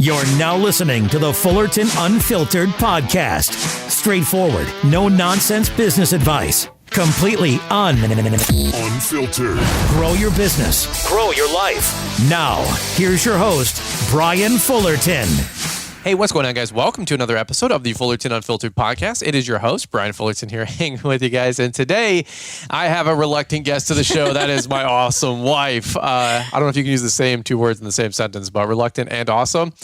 You're now listening to the Fullerton Unfiltered podcast. Straightforward, no nonsense business advice. Completely unfiltered. Grow your business. Grow your life. Now, here's your host, Brian Fullerton. Hey, what's going on, guys? Welcome to another episode of the Fullerton Unfiltered podcast. It is your host, Brian Fullerton, here hanging with you guys. And today, I have a reluctant guest to the show. That is my awesome wife. I don't know if you can use the same two words in the same sentence, but reluctant and awesome.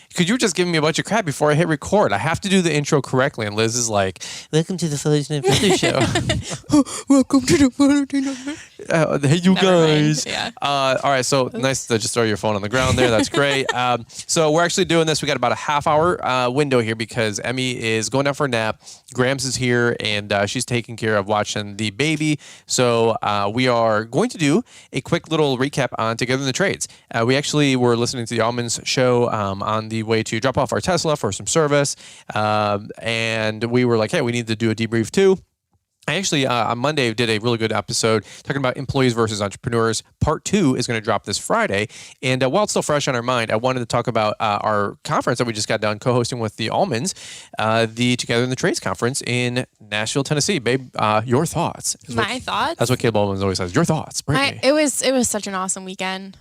Because you were just giving me a bunch of crap before I hit record. I have to do the intro correctly. And Liz is like, welcome to the Fullerton Unfiltered show. Welcome to the Fullerton Unfiltered. Hey, you guys. Yeah. All right, so nice to just throw your phone on the ground there. That's great. So we're actually doing this. We got about a half-hour window here because Emmy is going down for a nap. Grams is here, and she's taking care of watching the baby. So we are going to do a quick little recap on Together in the Trades. We actually were listening to the Aumans show on the way to drop off our Tesla for some service, and we were like, hey, we need to do a debrief too. I actually, on Monday, did a really good episode talking about employees versus entrepreneurs. Part 2 is going to drop this Friday. And while it's still fresh on our mind, I wanted to talk about our conference that we just got done co-hosting with the Aumans, the Together in the Trades conference in Nashville, Tennessee. Babe, your thoughts? My thoughts? That's what Caleb Brittany always says. Your thoughts, Brittany. It was such an awesome weekend.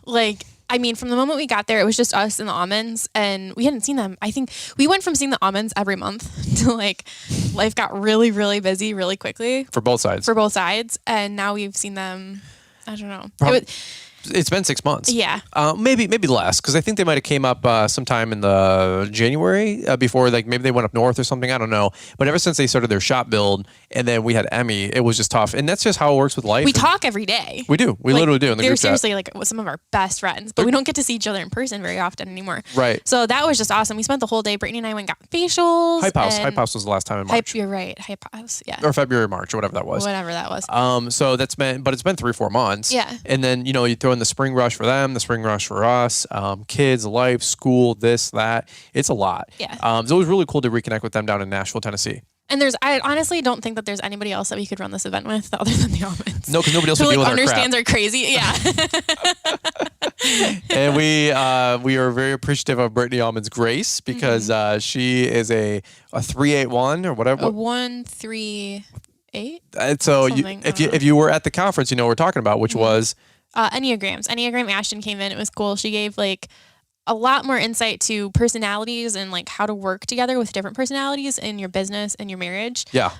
From the moment we got there, it was just us and the Aumans, and we hadn't seen them. I think we went from seeing the Aumans every month to life got really, really busy really quickly. For both sides. And now we've seen them, I don't know. It's been 6 months. Yeah. Maybe less, because I think they might have came up sometime in the January before, maybe they went up north or something. I don't know. But ever since they started their shop build, and then we had Emmy, it was just tough. And that's just how it works with life. We talk every day. We do. We literally do in the group chat. They're seriously some of our best friends, but we don't get to see each other in person very often anymore. Right. So that was just awesome. We spent the whole day. Brittany and I went and got facials. Hype House was the last time in March. You're right. Hype House. Yeah. Or February, March, or whatever that was. So it's been 3-4 months. Yeah. And then, you throw in the spring rush for them, the spring rush for us, kids, life, school, this, that. It's a lot. Yeah. So it was really cool to reconnect with them down in Nashville, Tennessee. And I honestly don't think that there's anybody else that we could run this event with other than the Aumans. No, because nobody else would deal with understands our our crazy. Yeah. And we are very appreciative of Brittany Auman's grace because she is a 381 or whatever. A 138. So if you were at the conference, you know what we're talking about, which was Enneagrams. Enneagram Ashton came in. It was cool. She gave a lot more insight to personalities and how to work together with different personalities in your business and your marriage. Yeah.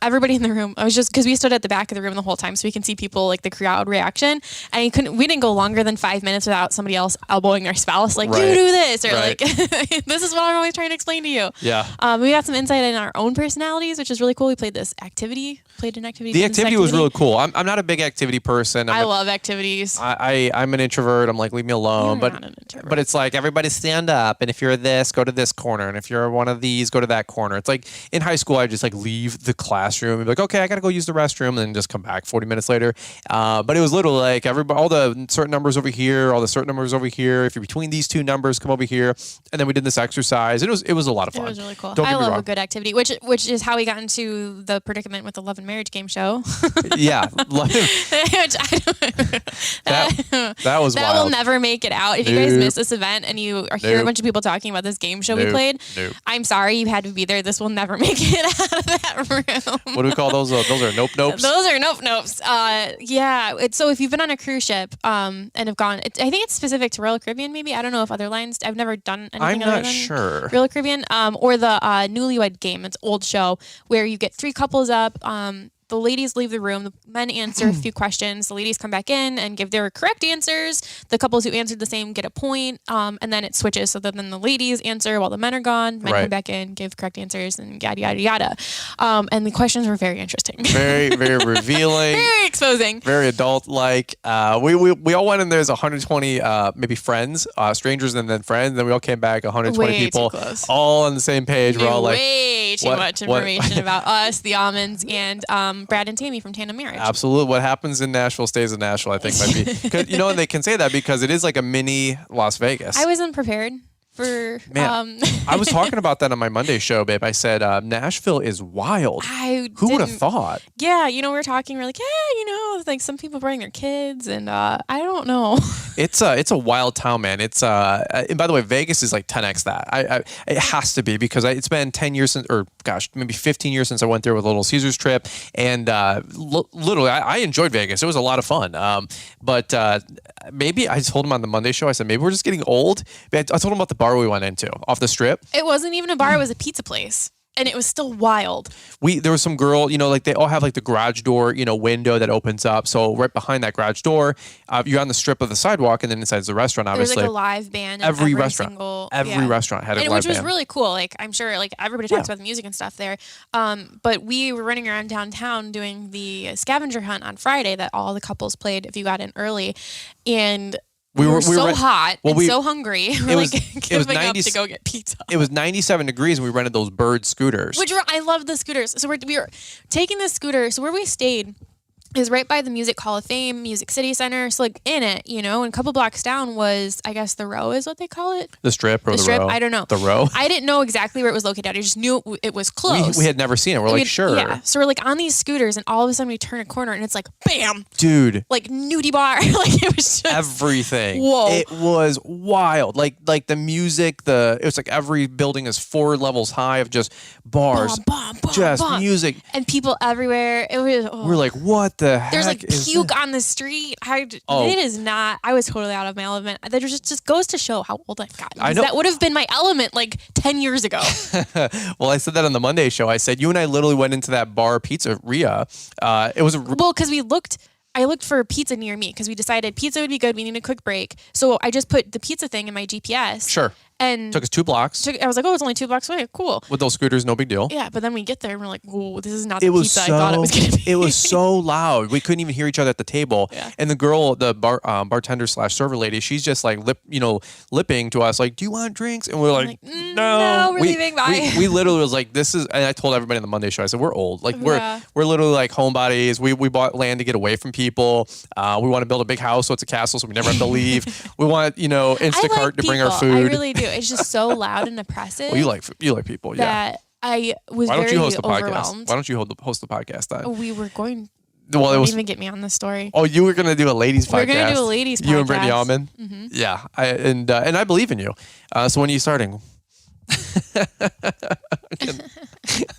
Everybody in the room, I was just, because we stood at the back of the room the whole time so we can see people, the crowd reaction. And we didn't go longer than 5 minutes without somebody else elbowing their spouse, right. you do this, or right. this is what I'm always trying to explain to you. Yeah. We got some insight in our own personalities, which is really cool. We played an activity. The activity was really cool. I'm not a big activity person. I love activities. I'm an introvert. I'm leave me alone. You're not an introvert. But it's everybody stand up, and if you're this, go to this corner, and if you're one of these, go to that corner. It's in high school, I just leave the classroom and be okay, I gotta go use the restroom, and then just come back 40 minutes later. But it was literally everybody, all the certain numbers over here, all the certain numbers over here. If you're between these two numbers, come over here. And then we did this exercise. It was a lot of fun. It was really cool. Don't I get me love wrong. a good activity, which is how we got into the predicament with the Love and Marriage game show. Yeah. That was wild. That will never make it out. If you guys miss this event and you hear a bunch of people talking about this game show we played, I'm sorry you had to be there. This will never make it out of that room. What do we call those? Those are nope-nopes? Those are nope-nopes. Yeah. So if you've been on a cruise ship and have gone, I think it's specific to Royal Caribbean maybe. I don't know if other lines, I've never done anything other than sure. Royal Caribbean. Or the Newlywed Game. It's an old show where you get 3 couples up. The ladies leave the room. The men answer a few questions. The ladies come back in and give their correct answers. The couples who answered the same get a point. And then it switches. So then the ladies answer while the men are gone. Men come back in, give correct answers, and yada, yada, yada. And the questions were very interesting. Very, very revealing. Very exposing. Very adult-like. We all went in there as 120 maybe friends, strangers and then friends. And then we all came back, 120 Way people, too close. all on the same page. We're all way too much information about us, the Aumans, and Brad and Tammy from Tandem Marriage. Absolutely. What happens in Nashville stays in Nashville, I think might be. And they can say that because it is like a mini Las Vegas. I wasn't prepared for Man, I was talking about that on my Monday show, babe. I said Nashville is wild. Who would have thought? Yeah, we were talking. We're like, like some people bring their kids, and I don't know. It's a wild town, man. It's and by the way, Vegas is like 10x that. It has to be because it's been 10 years since, or gosh, maybe 15 years since I went there with a Little Caesars trip, and literally, I enjoyed Vegas. It was a lot of fun. But maybe I told him on the Monday show. I said maybe we're just getting old. I told him about the bar we went into off the strip. It wasn't even a bar; it was a pizza place. And it was still wild. There was some girl, like they all have like the garage door, window that opens up. So right behind that garage door, you're on the strip of the sidewalk, and then inside the restaurant, obviously. There's like a live band. Every restaurant had a live band. Which was really cool. Like I'm sure like everybody talks about the music and stuff there. But we were running around downtown doing the scavenger hunt on Friday that all the couples played if you got in early. And we were so hot and so hungry. We're giving up to go get pizza. It was 97 degrees, and we rented those bird scooters. I love the scooters. So we were taking the scooter. So where we stayed is right by the Music Hall of Fame, Music City Center. So like in it, and a couple blocks down was, I guess, the Row is what they call it. The Strip or the Row? I don't know. The Row? I didn't know exactly where it was located. I just knew it was close. We had never seen it. We're like, sure. Yeah. So we're like on these scooters, and all of a sudden we turn a corner, and it's like, bam! Dude. Like nudie bar. Like it was just everything. Whoa. It was wild. Like the music, it was like every building is 4 levels high of just bars. Just music. And people everywhere. It was we're like, what the heck? There's like puke on the street. It is not. I was totally out of my element. That just goes to show how old I've gotten. I know. That would have been my element like 10 years ago. Well, I said that on the Monday show. I said you and I literally went into that bar pizzeria. It was because I looked for pizza near me because we decided pizza would be good. We need a quick break. So I just put the pizza thing in my GPS. Sure. And took us 2 blocks. I was like, it's only 2 blocks away. Cool. With those scooters, no big deal. Yeah, but then we get there and we're like, whoa, this is not the pizza I thought it was going to be. It was so loud. We couldn't even hear each other at the table. Yeah. And the girl, the bartender / server lady, she's just like lipping to us like, do you want drinks? And we're like, no, we're leaving. Bye. We literally was like, this is, and I told everybody on the Monday show, I said, we're old. Like we're literally like homebodies. We bought land to get away from people. We want to build a big house so it's a castle so we never have to leave. We want, Instacart to bring our food. I really do. It's just so loud and oppressive. Well, you like people, yeah. That I was Why don't very you host the overwhelmed. podcast? Why don't you host the podcast then? We were going. Well, don't even get me on this story. Oh, you were going to do a ladies podcast. We're going to do a ladies podcast. You and Brittany Auman? Mm-hmm. Yeah. And I believe in you. So when are you starting?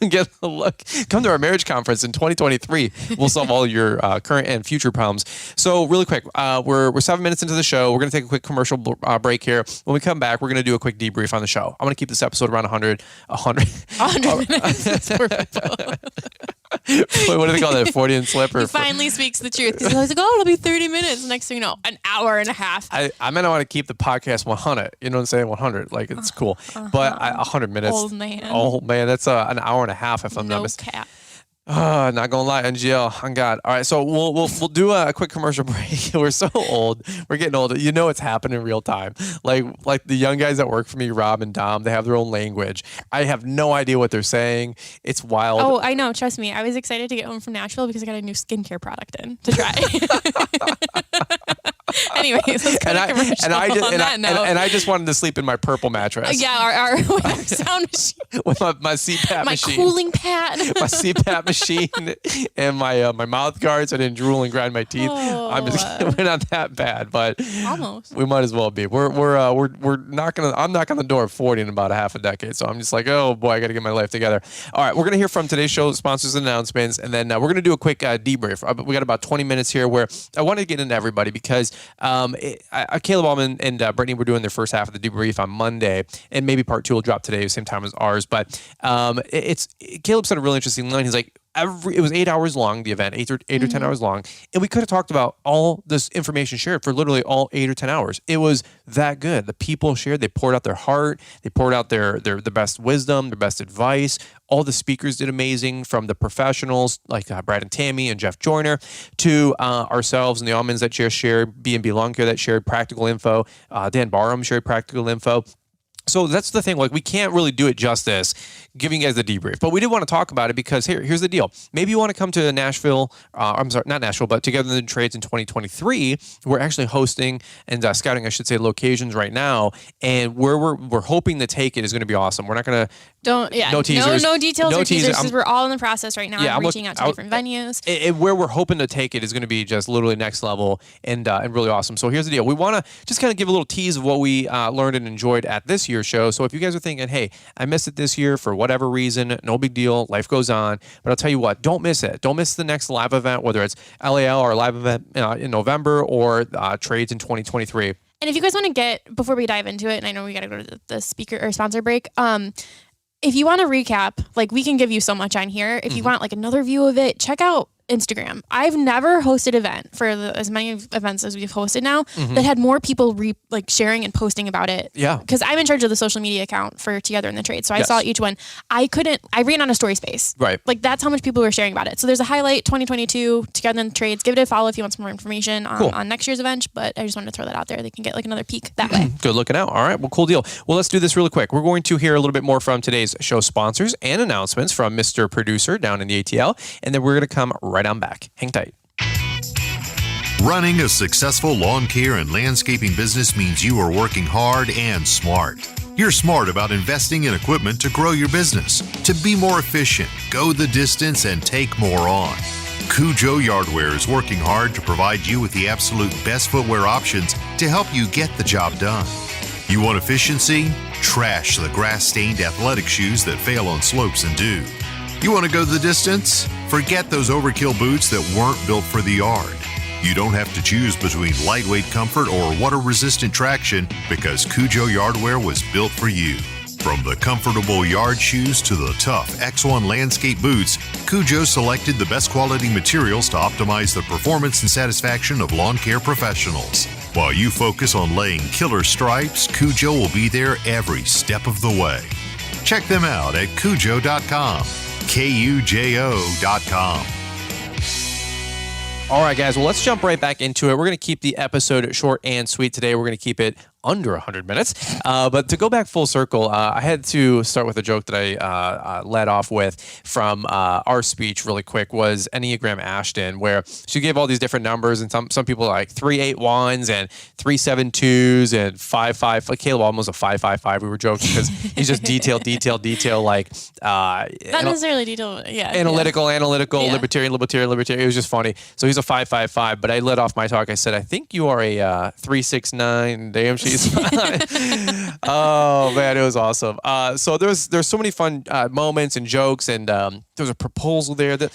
Get a look. Come to our marriage conference in 2023. We'll solve all your current and future problems. So really quick, we're 7 minutes into the show. We're going to take a quick commercial break here. When we come back, we're going to do a quick debrief on the show. I'm going to keep this episode around 100 minutes. Wait, what do they call that? 40 and slip? He finally speaks the truth. Because I was like, it'll be 30 minutes. Next thing you know, an hour and a half. I mean, I want to keep the podcast 100. You know what I'm saying? 100. Like, it's cool. But 100 minutes. Old man. Oh, man. That's an hour and a half if I'm not mistaken. Not gonna lie, NGL on God. All right, so we'll do a quick commercial break. We're so old. We're getting older. It's happening in real time. Like the young guys that work for me, Rob and Dom, they have their own language. I have no idea what they're saying. It's wild. Oh, I know. Trust me. I was excited to get home from Nashville because I got a new skincare product in to try. Anyways, let's go to commercial. And I just wanted to sleep in my purple mattress. Yeah, our sound machine. With my CPAP machine. My cooling pad. My CPAP machine and my mouth guards. I didn't drool and grind my teeth. We're not that bad, but almost. We might as well be. We're knocking. I'm knocking on the door of 40 in about a half a decade. So I'm just like, oh boy, I got to get my life together. All right, we're gonna hear from today's show sponsors and announcements, and then we're gonna do a quick debrief. We got about 20 minutes here where I want to get into everybody because Caleb Auman and Brittany were doing their first half of the debrief on Monday, and maybe part 2 will drop today, same time as ours. But Caleb said a really interesting line. He's like, it was 8 hours long, the event, 8 or 10 hours long. And we could have talked about all this information shared for literally all 8 or 10 hours. It was that good. The people shared, they poured out their heart. They poured out their best wisdom, their best advice. All the speakers did amazing, from the professionals like Brad and Tammy and Jeff Joyner to ourselves and the Aumans that just shared, B&B Lawn Care that shared practical info. Dan Barham shared practical info. So that's the thing. Like, we can't really do it justice giving you guys the debrief, but we did want to talk about it because here's the deal. Maybe you want to come to Nashville. I'm sorry, not Nashville, but Together in the Trades in 2023. We're actually hosting and scouting, I should say, locations right now, and where we're hoping to take it is going to be awesome. We're not going to no teasers, no details, no or teasers. teasers. We're all in the process right now. Yeah, I'm reaching out to different venues. Where we're hoping to take it is going to be just literally next level and really awesome. So here's the deal. We want to just kind of give a little tease of what we learned and enjoyed at this year's show. So if you guys are thinking, hey, I missed it this year for whatever reason, no big deal. Life goes on. But I'll tell you what, don't miss it. Don't miss the next live event, whether it's LAL or a live event in November or Trades in 2023. And if you guys want to before we dive into it, and I know we got to go to the speaker or sponsor break, if you want to recap, like, we can give you so much on here. If you want like another view of it, check out Instagram. I've never hosted an event for as many events as we've hosted now that had more people sharing and posting about it. Yeah. Because I'm in charge of the social media account for Together in the Trade. So I saw each one. I ran on a story space. Right. Like, that's how much people were sharing about it. So there's a highlight 2022 Together in the Trades. Give it a follow if you want some more information on next year's event. But I just wanted to throw that out there. They can get like another peek that way. Good looking out. All right. Well, cool deal. Well, let's do this really quick. We're going to hear a little bit more from today's show sponsors and announcements from Mr. Producer down in the ATL. And then we're going to come right on back. Hang tight. Running a successful lawn care and landscaping business means you are working hard and smart. You're smart about investing in equipment to grow your business, to be more efficient, go the distance, and take more on. Cujo Yardwear is working hard to provide you with the absolute best footwear options to help you get the job done. You want efficiency? Trash the grass-stained athletic shoes that fail on slopes and dew. You want to go the distance? Forget those overkill boots that weren't built for the yard. You don't have to choose between lightweight comfort or water-resistant traction because Cujo Yardwear was built for you. From the comfortable yard shoes to the tough X1 landscape boots, Cujo selected the best quality materials to optimize the performance and satisfaction of lawn care professionals. While you focus on laying killer stripes, Cujo will be there every step of the way. Check them out at Cujo.com. Kujo.com. All right, guys. Well, let's jump right back into it. We're going to keep the episode short and sweet today. We're going to keep it under 100 minutes. But to go back full circle, I had to start with a joke that I led off with from our speech really quick was Enneagram Ashton, where she gave all these different numbers, and some people like 381s and 372s and 55. Like Caleb almost a 555. We were joking because he's just detail, like not necessarily detail. Yeah. Analytical, libertarian. It was just funny. So he's a 555. But I led off my talk. I said, I think you are a 369. Damn, she's oh man, it was awesome. So there's so many fun moments and jokes, and there was a proposal there. The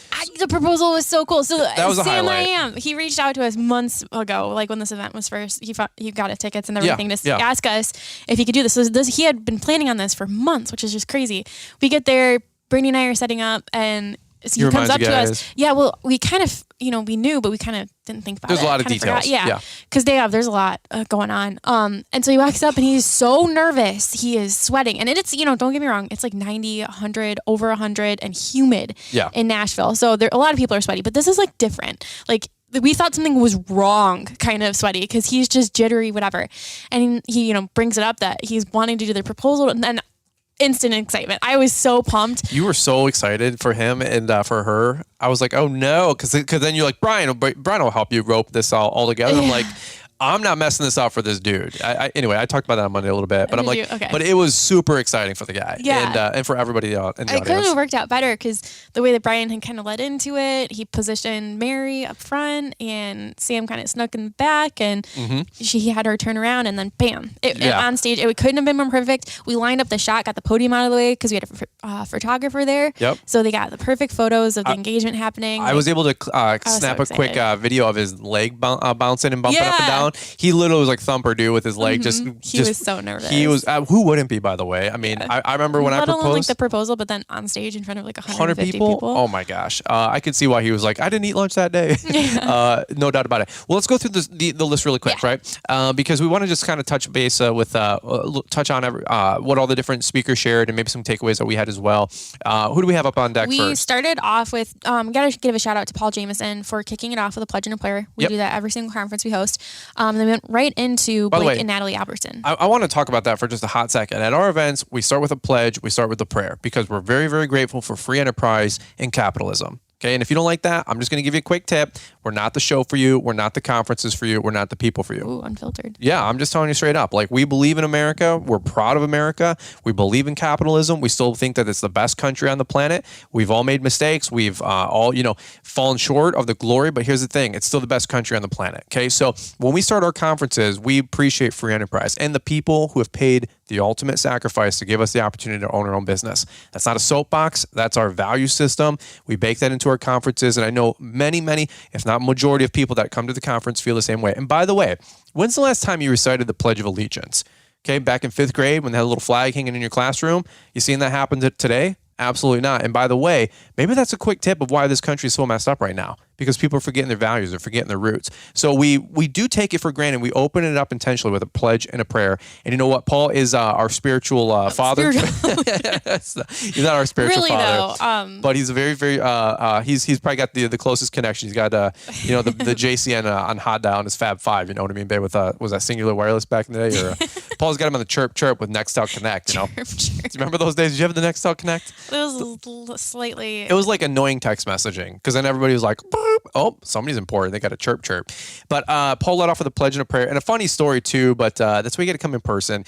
proposal was so cool. So that was a highlight. He reached out to us months ago, like when this event was first. He got his tickets and everything to ask us if he could do this. So he had been planning on this for months, which is just crazy. We get there, Brittany and I are setting up, and so he comes up to us. Yeah, well, we kind of, we knew, but we kind of didn't think about it. There's a lot of details. Yeah, because there's a lot going on. And so he walks up and he's so nervous. He is sweating. And it's, don't get me wrong, it's like 90, 100, over 100 and humid in Nashville. So a lot of people are sweaty, but this is like different. Like, we thought something was wrong kind of sweaty because he's just jittery, whatever. And he, brings it up that he's wanting to do the proposal, and then instant excitement. I was so pumped. You were so excited for him and for her. I was like, oh no, because then you're like, Brian will help you rope this all together. I'm like, I'm not messing this up for this dude. Anyway, I talked about that on Monday a little bit, but I'm like, but it was super exciting for the guy, and for everybody in the audience. It couldn't have worked out better because the way that Brian had kind of led into it, he positioned Mary up front, and Sam kind of snuck in the back, and he had her turn around, and then bam, on stage. It couldn't have been more perfect. We lined up the shot, got the podium out of the way because we had a photographer there. Yep. So they got the perfect photos of the engagement happening. I was able to snap a quick video of his leg bouncing and bumping up and down. He literally was like Thumper dude with his leg. He was so nervous. He was. Who wouldn't be, by the way? I mean, I remember when I proposed. Not only like the proposal, but then on stage in front of like 150 people. Oh my gosh! I could see why he was like, I didn't eat lunch that day. No doubt about it. Well, let's go through the list really quick, right? Because we want to just kind of touch base with touch on what all the different speakers shared and maybe some takeaways that we had as well. Who do we have up on deck first? We started off with got to give a shout out to Paul Jameson for kicking it off with a pledge and a prayer. We do that every single conference we host. Then we went right into By the Blake way, and Natalie Albertson. I want to talk about that for just a hot second. At our events, we start with a pledge, we start with a prayer, because we're very, very grateful for free enterprise and capitalism. Okay, and if you don't like that, I'm just going to give you a quick tip. We're not the show for you. We're not the conferences for you. We're not the people for you. Ooh, unfiltered. Yeah, I'm just telling you straight up. Like, we believe in America. We're proud of America. We believe in capitalism. We still think that it's the best country on the planet. We've all made mistakes. We've all, fallen short of the glory. But here's the thing. It's still the best country on the planet. Okay, so when we start our conferences, we appreciate free enterprise and the people who have paid the ultimate sacrifice to give us the opportunity to own our own business. That's not a soapbox. That's our value system. We bake that into our conferences. And I know many, if not majority of people that come to the conference feel the same way. And by the way, when's the last time you recited the Pledge of Allegiance? Okay, back in 5th grade when they had a little flag hanging in your classroom. You seen that happen today? Absolutely not. And by the way, maybe that's a quick tip of why this country is so messed up right now, because people are forgetting their values, they're forgetting their roots. So we do take it for granted. We open it up intentionally with a pledge and a prayer. And you know what? Paul is our spiritual father. He's not our spiritual really, father, though, but he's a very, very. He's probably got the closest connection. He's got the JCN on hot dial on his Fab 5. You know what I mean, babe? With was that Singular Wireless back in the day? Or Paul's got him on the chirp with Nextel Connect. You know, do you remember those days? Did you have the Nextel Connect? It was slightly. It was like annoying text messaging, because then everybody was like, boop, oh, somebody's important. They got a chirp. But Paul led off with a pledge and a prayer, and a funny story too. But that's why you got to come in person.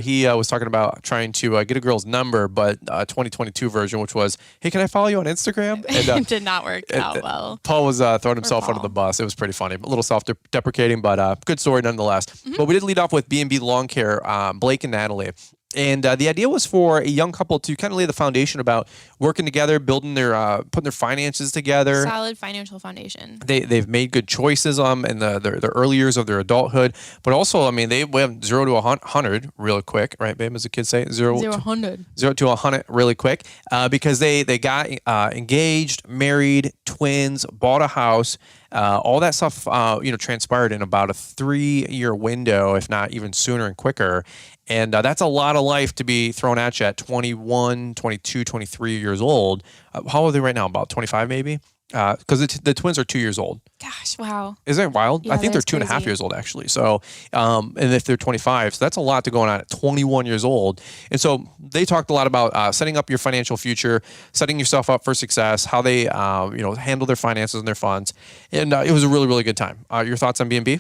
He was talking about trying to get a girl's number, but 2022 version, which was, hey, can I follow you on Instagram? And, it did not work out well. Paul was throwing himself under the bus. It was pretty funny, a little self-deprecating, but good story nonetheless. Mm-hmm. But we did lead off with B&B Lawn Care, Blake and Natalie. And the idea was for a young couple to kind of lay the foundation about working together, building putting their finances together. Solid financial foundation. They've made good choices in the early years of their adulthood, but also, I mean, they went 0 to 100 real quick, right, babe? As the kids say, 0 to 100 really quick, because they got engaged, married, twins, bought a house. All that stuff, transpired in about a 3-year window, if not even sooner and quicker. And that's a lot of life to be thrown at you at 21, 22, 23 years old. How old are they right now? About 25 maybe? Because the twins are 2 years old. Gosh, wow. Isn't that wild? Yeah, I think they're two and a crazy. half years old, actually. So, and if they're 25, so that's a lot to going on at 21 years old. And so they talked a lot about setting up your financial future, setting yourself up for success, how they, handle their finances and their funds. And it was a really, really good time. Your thoughts on B&B?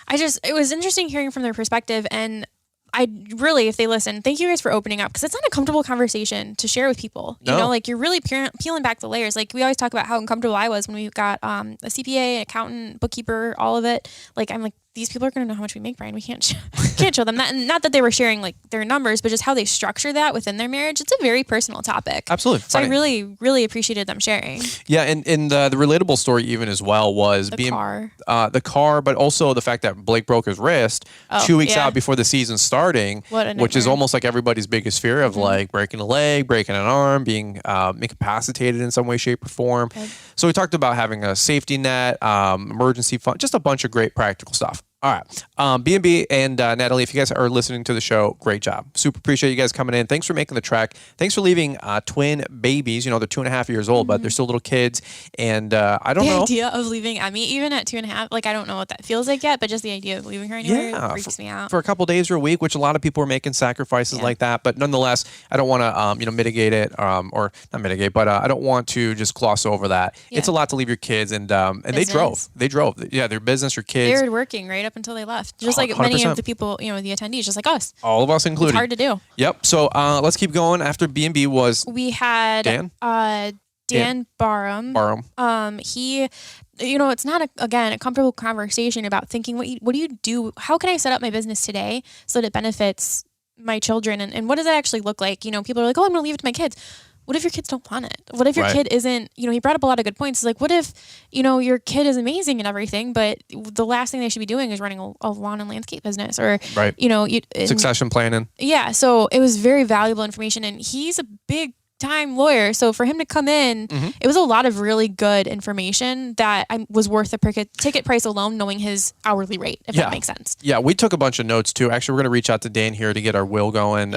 It was interesting hearing from their perspective, and I really, if they listen, thank you guys for opening up, because it's not a comfortable conversation to share with people. No. You know, like, you're really peeling back the layers. Like, we always talk about how uncomfortable I was when we got a CPA, an accountant, bookkeeper, all of it. Like, I'm like, these people are going to know how much we make, Brian. We can't show them that. And not that they were sharing like their numbers, but just how they structure that within their marriage. It's a very personal topic. Absolutely. So I really, really appreciated them sharing. Yeah, and the relatable story even as well was The car, but also the fact that Blake broke his wrist 2 weeks out before the season starting, which is almost like everybody's biggest fear of like breaking a leg, breaking an arm, being incapacitated in some way, shape, or form. Okay. So we talked about having a safety net, emergency fund, just a bunch of great practical stuff. All right. B&B and Natalie, if you guys are listening to the show, great job. Super appreciate you guys coming in. Thanks for making the trek. Thanks for leaving twin babies. You know, they're 2.5 years old, but they're still little kids. And I don't know. The idea of leaving Emmy, even at 2.5, like, I don't know what that feels like yet, but just the idea of leaving her anywhere freaks me out. For a couple days or a week, which a lot of people are making sacrifices like that. But nonetheless, I don't want to, mitigate it or not mitigate, but I don't want to just gloss over that. Yeah. It's a lot to leave your kids. And they drove. Yeah, their business, your kids. They were working right up until they left. Just like 100%. Many of the people, the attendees, just like us. All of us included. It's hard to do. Yep. So let's keep going. After B&B was... We had Dan Barham. He... it's not, a comfortable conversation about thinking, what do you do? How can I set up my business today so that it benefits my children? And what does that actually look like? People are like, oh, I'm going to leave it to my kids. What if your kids don't want it? What if your kid isn't, he brought up a lot of good points. It's like, what if, your kid is amazing and everything, but the last thing they should be doing is running a lawn and landscape business or, succession planning. Yeah. So it was very valuable information, and he's a big time lawyer. So for him to come in, it was a lot of really good information that was worth the ticket price alone, knowing his hourly rate, if that makes sense. Yeah, we took a bunch of notes too. Actually, we're going to reach out to Dan here to get our will going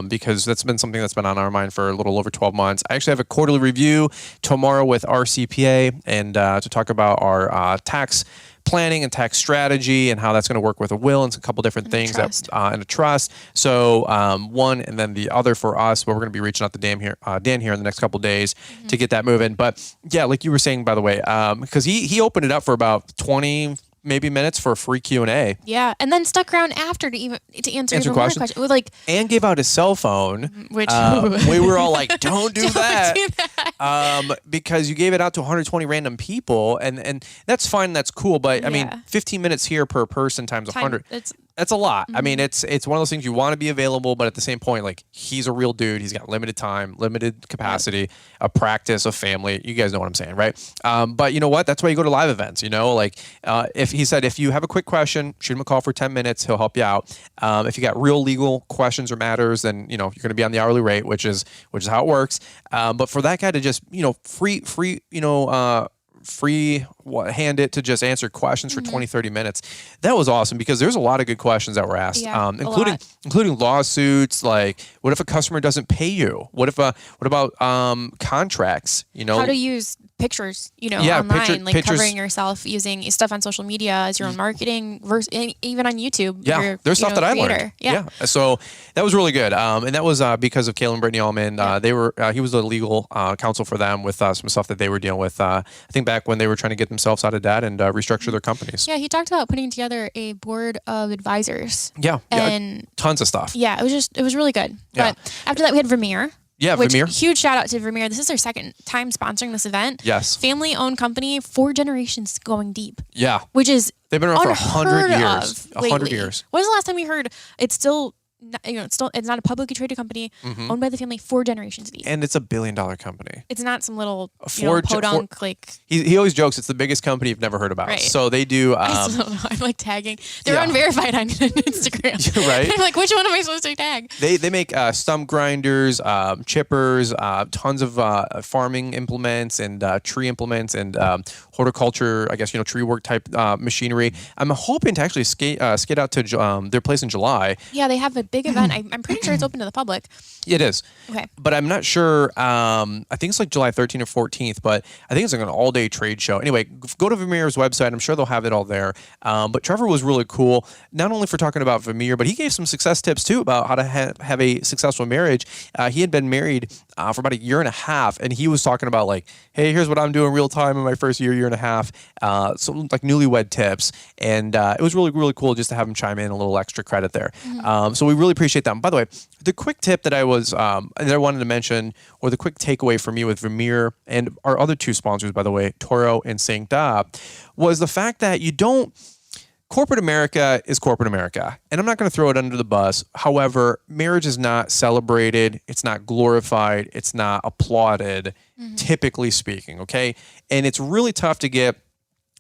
because that's been something that's been on our mind for a little over 12 months. I actually have a quarterly review tomorrow with our CPA and to talk about our tax planning and tax strategy and how that's going to work with a will and a couple different things and a trust. So one and then the other for us, but we're going to be reaching out to Dan here in the next couple of days to get that moving. But yeah, like you were saying, by the way, because he opened it up for about 20 maybe minutes for a free Q&A. Yeah, and then stuck around after to answer even more questions. Like, and gave out his cell phone, which we were all like, don't do that. Do that. Because you gave it out to 120 random people, and that's fine, that's cool, but I mean, 15 minutes here per person times 100. That's a lot. I mean, it's one of those things you want to be available, but at the same point, like, he's a real dude. He's got limited time, limited capacity, a practice, a family. You guys know what I'm saying, right? But you know what? That's why you go to live events, you know? Like, if he said, if you have a quick question, shoot him a call for 10 minutes. He'll help you out. If you got real legal questions or matters, then, you know, you're going to be on the hourly rate, which is how it works. But for that guy to just, you know, free, hand it to just answer questions for 20, 30 minutes. That was awesome because there's a lot of good questions that were asked, including lawsuits. Like, what if a customer doesn't pay you? What about contracts? You know, how to use pictures, you know, online, like pictures, covering yourself using stuff on social media as your own marketing, versus even on YouTube. Yeah, there's stuff that I learned. Yeah, so that was really good, and that was because of Caleb Brittany Auman. He was the legal counsel for them with some stuff that they were dealing with. I think back when they were trying to get themselves out of debt and restructure their companies. Yeah, he talked about putting together a board of advisors. Yeah, and tons of stuff. Yeah, it was really good. Yeah. But after that, we had Vermeer. Yeah, Vermeer. Huge shout out to Vermeer. This is their second time sponsoring this event. Yes. Family-owned company, 4 generations going deep. Yeah. Which is they've been around for 100 years. 100 years. When was the last time you heard it's not a publicly traded company owned by the family 4 generations deep. And it's $1 billion company. It's not some little podunk like. He always jokes it's the biggest company you've never heard about. Right. So they do. I still don't know. I'm like tagging. They're unverified on Instagram. Right. I'm like, which one am I supposed to tag? They make stump grinders, chippers, tons of farming implements and tree implements and horticulture. I guess tree work type machinery. I'm hoping to actually skate out to their place in July. Yeah, they have a big event. I'm pretty sure it's open to the public. It is. Okay. But I'm not sure. I think it's like July 13th or 14th, but I think it's like an all-day trade show. Anyway, go to Vermeer's website. I'm sure they'll have it all there. But Trevor was really cool, not only for talking about Vermeer, but he gave some success tips too about how to have a successful marriage. He had been married for about 1.5 years, and he was talking about like, hey, here's what I'm doing real time in my first year and a half. Some like newlywed tips. And it was really, really cool just to have him chime in a little extra credit there. So we really appreciate that. And by the way, the quick tip that I wanted to mention, or the quick takeaway for me with Vermeer and our other 2 sponsors, by the way, Toro and Synced Up, was the fact that corporate America is corporate America. And I'm not going to throw it under the bus. However, marriage is not celebrated. It's not glorified. It's not applauded, typically speaking, okay? And it's really tough to get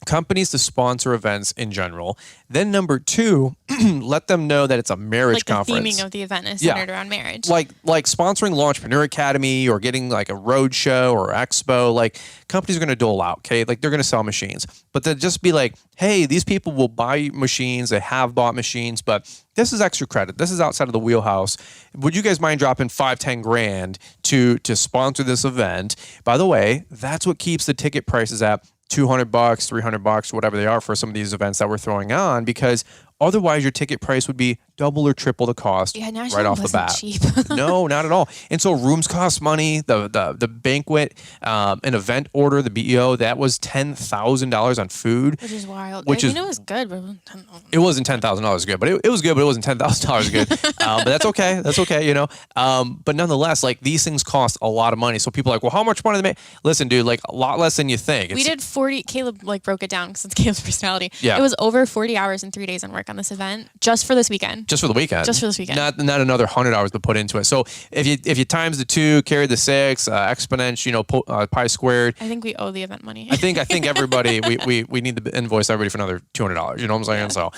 companies to sponsor events in general. Then number 2, let them know that it's a marriage conference. The theming of the event is centered around marriage. Like sponsoring Launchpreneur Academy or getting like a road show or expo, like companies are going to dole out, okay? Like they're going to sell machines. But to just be like, hey, these people will buy machines, they have bought machines, but this is extra credit. This is outside of the wheelhouse. Would you guys mind dropping $5-10 grand to sponsor this event? By the way, that's what keeps the ticket prices at $200, $300, whatever they are for some of these events that we're throwing on, because otherwise your ticket price would be double or triple the cost right off the bat. Cheap. No, not at all. And so rooms cost money. The banquet, an event order, the BEO, that was $10,000 on food. Which is wild. It was good, but it wasn't $10,000 good, but it was good, but it wasn't $10,000 good. But that's okay. That's okay, But nonetheless, like these things cost a lot of money. So people are like, well, how much money do they make? Listen, dude, like a lot less than you think. We did 40. Caleb broke it down because it's Caleb's personality. Yeah. It was over 40 hours and 3 days on work on this event just for this weekend. Just for the weekend. Just for this weekend. Not another 100 hours to put into it. So if you times the 2, carry the 6, exponent, pi squared. I think we owe the event money. I think everybody we need to invoice everybody for another $200. You know what I'm saying? Yeah.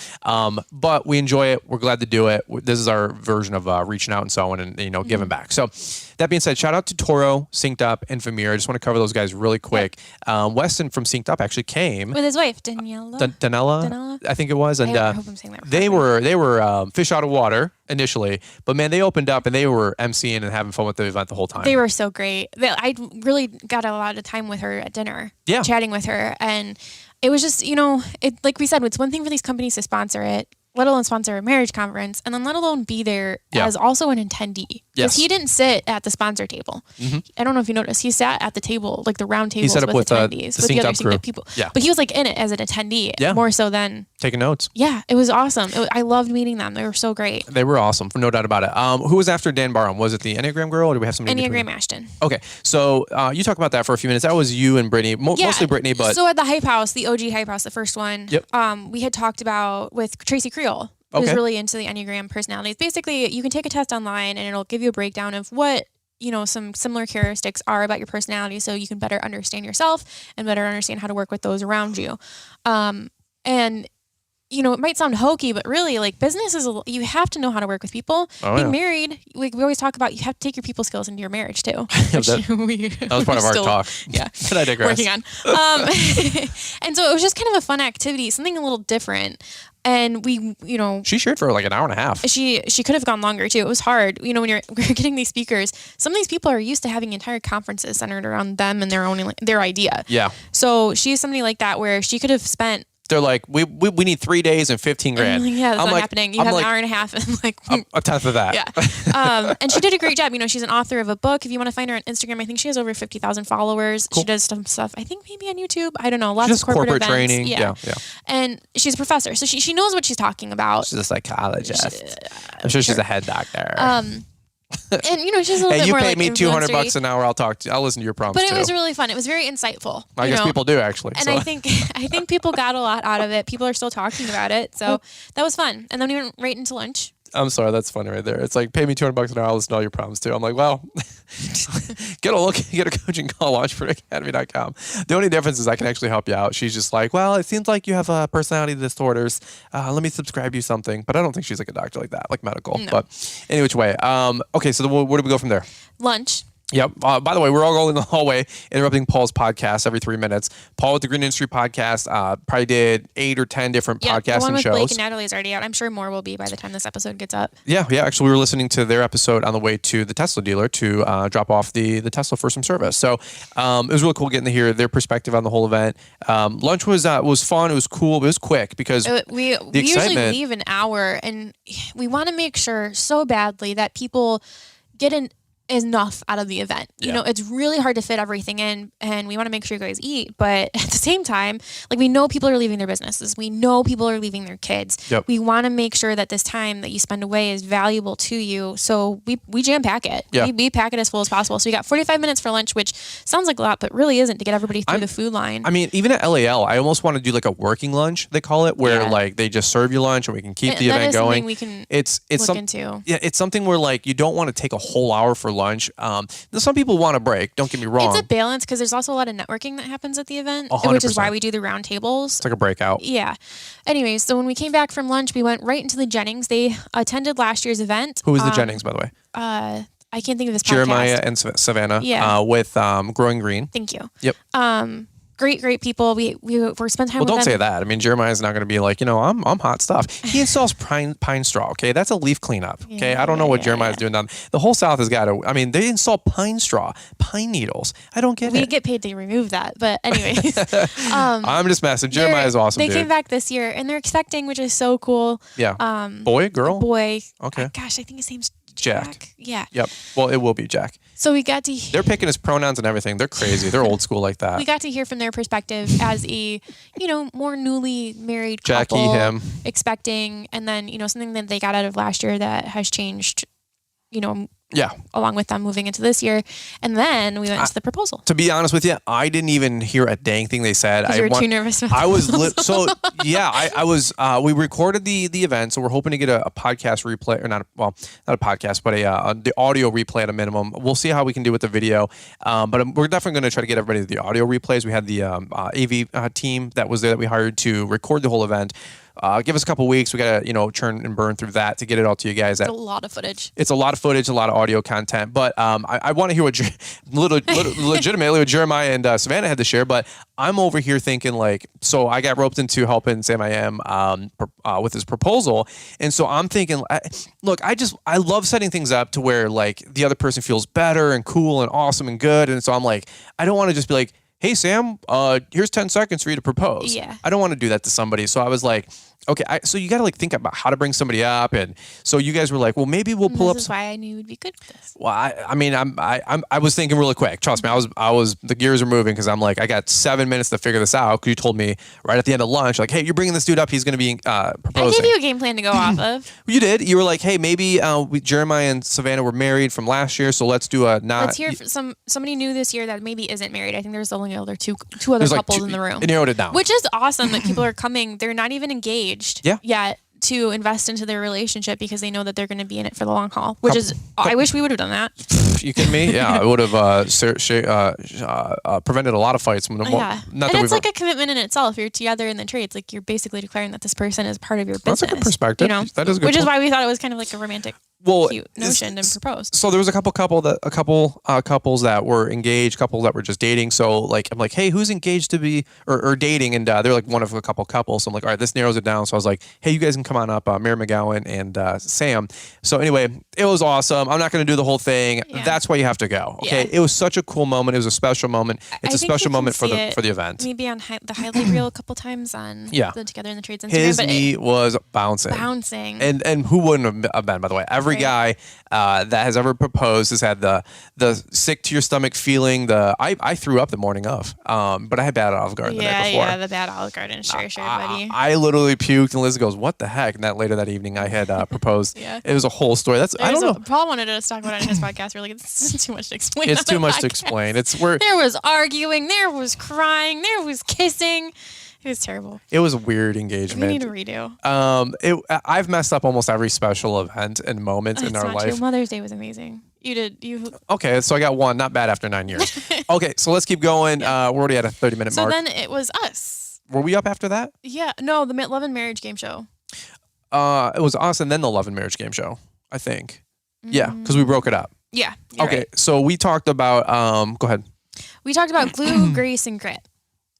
So, but we enjoy it. We're glad to do it. This is our version of reaching out and so on and giving back. So that being said, shout out to Toro, Synced Up, and Vermeer. I just want to cover those guys really quick. Yep. Weston from Synced Up actually came with his wife Daniela. Danella, I think it was, and I hope I'm saying that right. they were fish out of water initially, but man, they opened up and they were emceeing and having fun with the event the whole time. They were so great. I really got a lot of time with her at dinner, chatting with her, and it was just, like we said, it's one thing for these companies to sponsor it, let alone sponsor a marriage conference, and then let alone be there as also an attendee. Because he didn't sit at the sponsor table. Mm-hmm. I don't know if you noticed. He sat at the table, like the round tables with attendees, with the other synced people. Yeah. But he was like in it as an attendee, more so than taking notes. Yeah, it was awesome. I loved meeting them. They were so great. They were awesome, no doubt about it. Who was after Dan Barham? Was it the Enneagram girl, or do we have somebody? Enneagram Ashton. Okay, so you talk about that for a few minutes. That was you and Brittany, mostly Brittany, but so at the Hype House, the OG Hype House, the first one. Yep. We had talked about with Tracy Creel. Who's really into the Enneagram personalities. Basically, you can take a test online and it'll give you a breakdown of what, some similar characteristics are about your personality so you can better understand yourself and better understand how to work with those around you. And it might sound hokey, but really, like, business is, you have to know how to work with people. Being married, like we always talk about, you have to take your people skills into your marriage too. that was part of our talk. Yeah. But I digress. Working on. And so it was just kind of a fun activity, something a little different. And we, she shared for like an hour and a half. She could have gone longer too. It was hard. When we're getting these speakers, some of these people are used to having entire conferences centered around them and their idea. Yeah. So she's somebody like that where she could have spent. They're like, we need 3 days and 15 grand. Yeah, that's not happening. You have an hour and a half and like a tenth of that. Yeah. And she did a great job. She's an author of a book. If you want to find her on Instagram, I think she has over 50,000 followers. Cool. She does some stuff, I think maybe on YouTube. I don't know. Lots of corporate events. Training. Yeah. And she's a professor. So she knows what she's talking about. She's a psychologist. I'm sure she's a head doctor. And she's a little bit you more paid like me $200 an hour. I'll listen to your prompts. But it was really fun. It was very insightful. I guess people do actually. And I think people got a lot out of it. People are still talking about it. So that was fun. And then we went right into lunch. I'm sorry, that's funny right there. It's like, pay me $200 an hour, I'll listen to all your prompts too. I'm like, well, get a coaching call, launchfordacademy.com. The only difference is I can actually help you out. She's just like, well, it seems like you have personality disorders. Let me subscribe you something. But I don't think she's like a doctor like that, like medical. No. But any which way. Okay, so where do we go from there? Lunch. Yep. By the way, we're all going in the hallway, interrupting Paul's podcast every 3 minutes. Paul with the Green Industry Podcast probably did 8 or 10 different podcasting the one with shows. Blake and Natalie is already out. I'm sure more will be by the time this episode gets up. Yeah. Actually, we were listening to their episode on the way to the Tesla dealer to drop off the Tesla for some service. So it was really cool getting to hear their perspective on the whole event. Lunch was fun. It was cool. But it was quick because we usually leave an hour, and we want to make sure so badly that people get enough out of the event. It's really hard to fit everything in, and we want to make sure you guys eat, but at the same time, like, we know people are leaving their businesses. We know people are leaving their kids. Yep. We want to make sure that this time that you spend away is valuable to you. So we jam pack it. Yeah. We pack it as full as possible. So we got 45 minutes for lunch, which sounds like a lot, but really isn't, to get everybody through the food line. I mean, even at LAL, I almost want to do like a working lunch, they call it, where like they just serve you lunch and we can keep the event going. We can it's look into. Yeah, it's something where like you don't want to take a whole hour for lunch. Some people want a break. Don't get me wrong. It's a balance because there's also a lot of networking that happens at the event, 100%. which is why we do the round tables. It's like a breakout. Yeah. Anyways, so when we came back from lunch, we went right into the Jennings. They attended last year's event. Who was the Jennings, by the way? I can't think of this podcast. Jeremiah and Savannah. With Growing Green. Thank you. Yep. Great people. We spent time with them. Well, don't say that. I mean, Jeremiah's not going to be like, I'm hot stuff. He installs pine straw, okay? That's a leaf cleanup, okay? I don't know what Jeremiah's doing down. The whole South has got to, I mean, they install pine straw, pine needles. I don't get it. We get paid to remove that, but anyways. I'm just messing. Jeremiah's awesome, They came back this year, and they're expecting, which is so cool. Yeah. Boy, girl? Boy. Okay. Gosh, I think his name's Jack. Yeah. Yep. Well, it will be Jack. So we got to... They're picking his pronouns and everything. They're crazy. They're old school like that. We got to hear from their perspective as a, more newly married couple. Jackie, him. Expecting, and then, something that they got out of last year that has changed, Yeah. along with them moving into this year. And then we went into the proposal. To be honest with you, I didn't even hear a dang thing they said. You were too nervous about I was I was we recorded the event, so we're hoping to get a podcast replay, or not a podcast, but the audio replay at a minimum. We'll see how we can do with the video. But we're definitely going to try to get everybody the audio replays. We had the AV team that was there that we hired to record the whole event. Give us a couple weeks. We got to, churn and burn through that to get it all to you guys. It's a lot of footage. It's a lot of footage, a lot of audio content. But I want to hear what legitimately what Jeremiah and Savannah had to share. But I'm over here thinking so I got roped into helping Sam I Am with his proposal. And so I'm thinking, I love setting things up to where the other person feels better and cool and awesome and good. And so I'm like, I don't want to just be like, hey, Sam, here's 10 seconds for you to propose. Yeah. I don't want to do that to somebody. So I was like, okay, so you got to like think about how to bring somebody up. And so you guys were like, well, maybe we'll pull up. This is why I knew you would be good at this. Well, I was thinking really quick. Trust me, I was the gears are moving because I'm like, I got 7 minutes to figure this out. Because you told me right at the end of lunch, like, hey, you're bringing this dude up. He's going to be proposing. I gave you a game plan to go off of. You did. You were like, hey, maybe Jeremiah and Savannah were married from last year, so let's do a not. Let's hear from somebody new this year that maybe isn't married. I think there's only two other couples in the room. And narrowed it down. Which is awesome that people are coming. They're not even engaged yet to invest into their relationship because they know that they're going to be in it for the long haul. Which is, I wish we would have done that. You kidding me? Yeah, it would have prevented a lot of fights. Yeah, and it's like a commitment in itself. You're together in the trades. Like you're basically declaring that this person is part of your business. That's a good perspective. You know, that is a good which point. is why we thought it was kind of like a romantic, cute notion to propose. So there was a couple couples that were engaged, couples that were just dating. So like I'm like, hey, who's engaged to be or dating? And they're like one of a couple couples. So I'm like, all right, this narrows it down. So I was like, hey, you guys can come on up, Mary McGowan and Sam. So anyway, it was awesome. I'm not going to do the whole thing. Yeah. That's why you have to go. Okay, it was such a cool moment. It was a special moment. It's a special moment for the event. Maybe on the highlight reel a couple times on the Together in the Trades Instagram. His knee was bouncing. And who wouldn't have been, by the way? Every guy that has ever proposed has had the sick to your stomach feeling. I threw up the morning of, but I had bad Olive Garden the night before. Yeah, the bad Olive Garden. Sure, buddy. I literally puked, and Liz goes, "What the heck?" And later that evening, I had proposed. It was a whole story. I don't know. Paul wanted us to talk about it in his podcast. We're like, it's too much to explain. It's too much to explain. There was arguing, there was crying, there was kissing. It was terrible. It was a weird engagement. We need a redo. I've messed up almost every special event and moment in our life. True. Mother's Day was amazing. Okay, so I got one. Not bad after 9 years. Okay, so let's keep going. We're already at a 30-minute mark. So then it was us. Were we up after that? Yeah. No, the Love and Marriage game show. It was us and then the Love and Marriage game show, I think. Yeah, because we broke it up. Yeah. Okay, right. So we talked about, go ahead. We talked about glue, grace, and grit.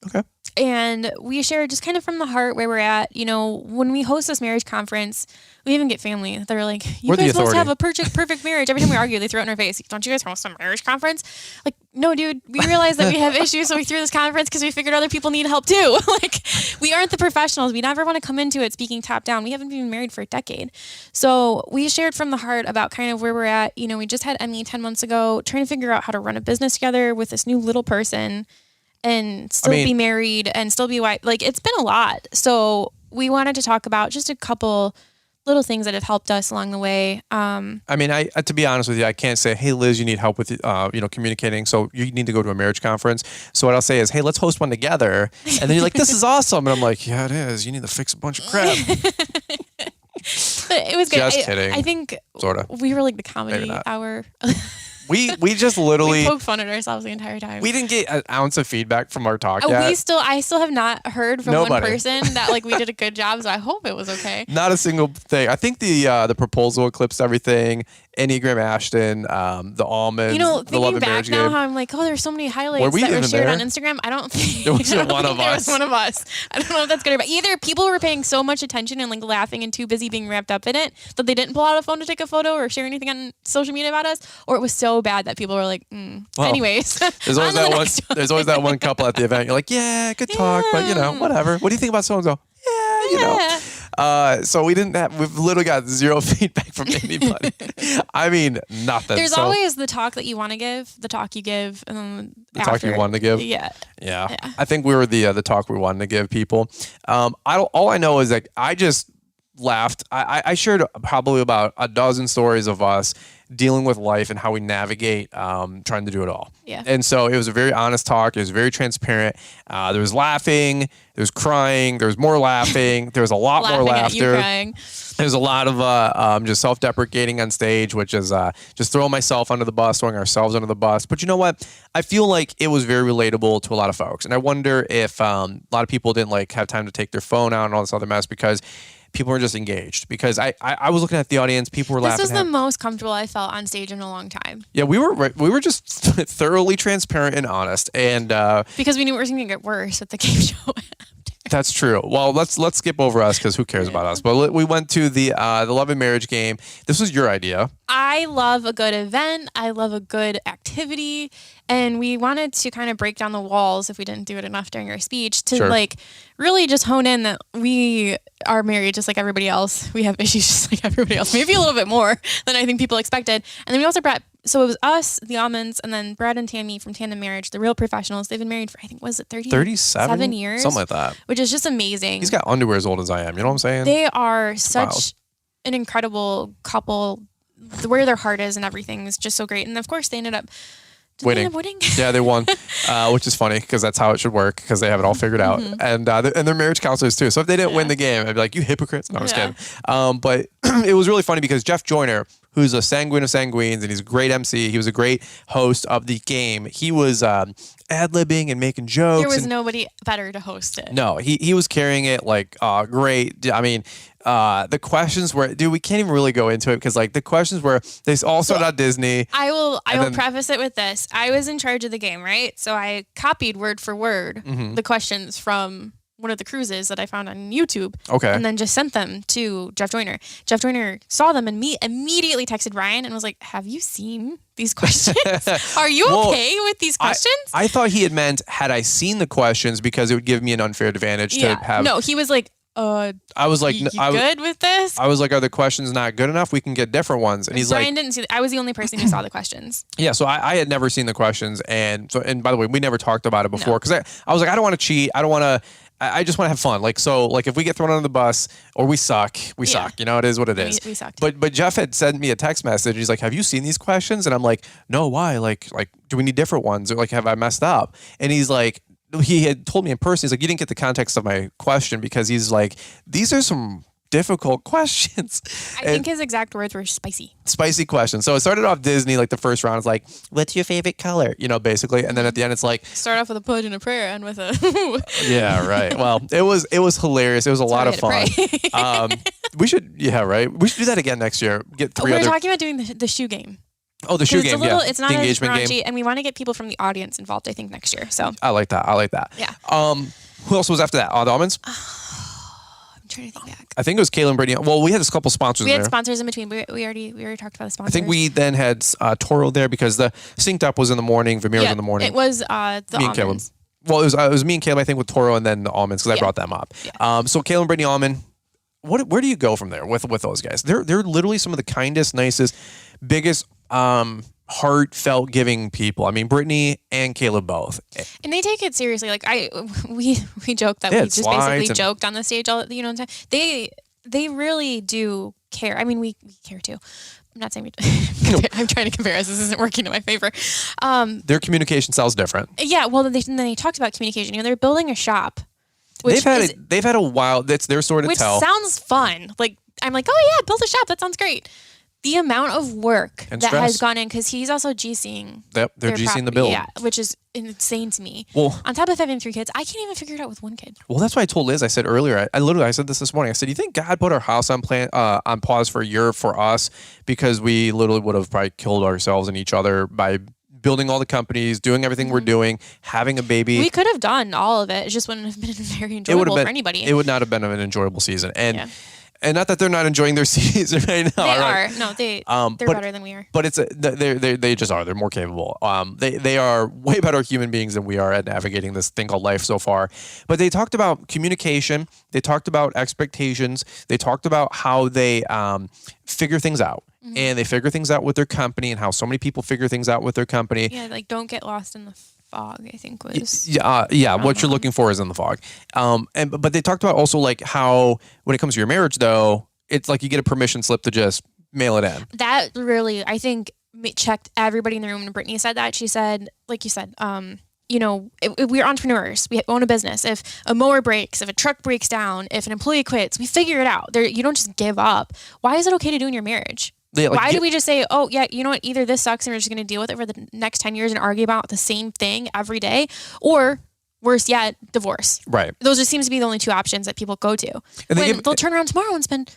Okay. And we shared just kind of from the heart where we're at. You know, when we host this marriage conference, we even get family that are like, you guys must have a perfect marriage. Every time we argue, they throw it in our face. Don't you guys host a marriage conference? Like, no, dude, we realize that we have issues, so we threw this conference because we figured other people need help too. Like, we aren't the professionals. We never want to come into it speaking top down. We haven't been married for a decade. So we shared from the heart about kind of where we're at. You know, we just had Emmy 10 months ago, trying to figure out how to run a business together with this new little person and still be married and still be white. Like, it's been a lot. So we wanted to talk about just a couple little things that have helped us along the way. I mean, to be honest with you, I can't say, hey, Liz, you need help with, communicating. So you need to go to a marriage conference. So what I'll say is, hey, let's host one together. And then you're like, this is awesome. And I'm like, yeah, it is. You need to fix a bunch of crap. But it was good. Just kidding. I think sort of. We were like the comedy hour. We just literally we poke fun at ourselves the entire time. We didn't get an ounce of feedback from our talk yet. I still have not heard from one person that like we did a good job, so I hope it was okay. Not a single thing. I think the proposal eclipsed everything. Enneagram Ashton, the almonds, the Love and Marriage game. Now how I'm like, oh, there's so many highlights that were shared on Instagram. I don't think there was one of us. There was one of us. I don't know if that's good or bad. Either people were paying so much attention and like laughing and too busy being wrapped up in it that they didn't pull out a phone to take a photo or share anything on social media about us, or it was so bad that people were like, well, anyways. There's always that one couple at the event. You're like, yeah, good talk, but whatever. What do you think about so and so? Yeah. So we've literally got zero feedback from anybody. I mean, nothing. There's always the talk that you want to give, the talk you give, and then the talk you wanted to give. Yeah. I think we were the talk we wanted to give people. All I know is that I just laughed. I shared probably about a dozen stories of us dealing with life and how we navigate trying to do it all. Yeah. And so it was a very honest talk. It was very transparent. There was laughing. There was crying. There was more laughing. There was a lot more laughter. There's a lot of just self-deprecating on stage, which is just throwing myself under the bus, throwing ourselves under the bus. But you know what? I feel like it was very relatable to a lot of folks. And I wonder if a lot of people didn't have time to take their phone out and all this other mess because people were just engaged. Because I was looking at the audience, people were laughing. This was the most comfortable I felt on stage in a long time. Yeah, we were just thoroughly transparent and honest, and because we knew it was going to get worse at the game show. That's true. Well, let's skip over us because who cares about us? But we went to the Love and Marriage game. This was your idea. I love a good event. I love a good activity. And we wanted to kind of break down the walls, if we didn't do it enough during our speech, to like really just hone in that we are married just like everybody else. We have issues just like everybody else, maybe a little bit more than I think people expected. And then we also brought, so it was us, the Aumans, and then Brad and Tammy from Tandem Marriage, the real professionals. They've been married for, I think, was it 37 years? Something like that. Which is just amazing. He's got underwear as old as I am. You know what I'm saying? They are such an incredible couple. Where their heart is and everything is just so great. And of course, they ended up winning. Yeah, they won, which is funny because that's how it should work because they have it all figured out. And they're marriage counselors too. So if they didn't win the game, I'd be like, you hypocrites. No, I'm just kidding. But it was really funny because Jeff Joyner, who's a sanguine of sanguines and he's a great MC, he was a great host of the game. He was ad-libbing and making jokes. There was nobody better to host it. No, he was carrying it like great. I mean, the questions were, dude, we can't even really go into it because like the questions were, they all started out Disney. I will preface it with this. I was in charge of the game, right? So I copied word for word the questions from one of the cruises that I found on YouTube. Okay. And then just sent them to Jeff Joyner. Jeff Joyner saw them and immediately texted Ryan and was like, have you seen these questions? Are you okay with these questions? I thought he had meant, had I seen the questions because it would give me an unfair advantage to have. No, he was like, I was like, you good with this? I was like, are the questions not good enough? We can get different ones. And he's Brian didn't see I was the only person who saw the questions. Yeah, so I had never seen the questions. And by the way, we never talked about it before because I was like, I don't want to cheat. I don't want to. I just want to have fun. Like, so like if we get thrown under the bus or we suck, we suck. You know, it is what it is. We sucked. But Jeff had sent me a text message. He's like, have you seen these questions? And I'm like, no, why? Like, do we need different ones? Or like, have I messed up? And he's like, he had told me in person, he's like, you didn't get the context of my question because he's like, these are some difficult questions. I think his exact words were spicy. Spicy questions. So it started off Disney, like the first round is like, what's your favorite color? You know, basically. And then at the end it's like, start off with a pledge and a prayer and with a yeah, right. Well, it was hilarious. It was a lot of fun. We should we should do that again next year. Get three We're talking about doing the shoe game. Oh, the shoe game, It's not as raunchy, and we want to get people from the audience involved, I think, next year. So I like that. Yeah. Who else was after that? The Almonds? I'm trying to think back. I think it was Caleb Brittany. Well, we had a couple sponsors We in had there. sponsors in between. We already talked about the sponsors. I think we then had Toro there because the Synced Up was in the morning, Vermeer was in the morning. It was the me and Caleb. Well, it was me and Caleb, I think, with Toro and then the Almonds because I brought them up. Yeah. So Caleb Brittany Auman, where do you go from there with those guys? They're literally some of the kindest, nicest, biggest heartfelt giving people. I mean, Brittany and Caleb both. And they take it seriously. Like we joke that we just basically joked on the stage all the time. They really do care. I mean, we care too. I'm not saying we I'm trying to compare us. This isn't working in my favor. Their communication style's different. Yeah, well then they talked about communication. You know, they're building a shop. They've had a while. That's their story to tell. Which sounds fun. Like I'm like, oh yeah, build a shop. That sounds great. The amount of work that has gone in, because he's also GCing. They're GCing the build. Yeah, which is insane to me. Well, on top of having 3 kids, I can't even figure it out with 1 kid. Well, that's why I told Liz. I said earlier, I said this morning. I said, you think God put our house on pause for a year for us because we literally would have probably killed ourselves and each other by building all the companies, doing everything we're doing, having a baby. We could have done all of it. It just wouldn't have been very enjoyable for anybody. It would not have been an enjoyable season. And not that they're not enjoying their season right now. They are. No, they're better than we are. But they just are. They're more capable. They are way better human beings than we are at navigating this thing called life so far. But they talked about communication. They talked about expectations. They talked about how they figure things out. Mm-hmm. And they figure things out with their company and how so many people figure things out with their company. Yeah, like don't get lost in the fog, I think was. What you're looking for is in the fog. But they talked about also like how when it comes to your marriage though, it's like you get a permission slip to just mail it in. That really, I think, checked everybody in the room. And Brittany said that. She said, like you said, if we're entrepreneurs, we own a business. If a mower breaks, if a truck breaks down, if an employee quits, we figure it out. You don't just give up. Why is it okay to do in your marriage? Yeah, why do we just say, oh, yeah, you know what, either this sucks and we're just going to deal with it for the next 10 years and argue about the same thing every day, or worse yet, divorce. Right. Those just seems to be the only 2 options that people go to. And they'll turn around tomorrow and spend,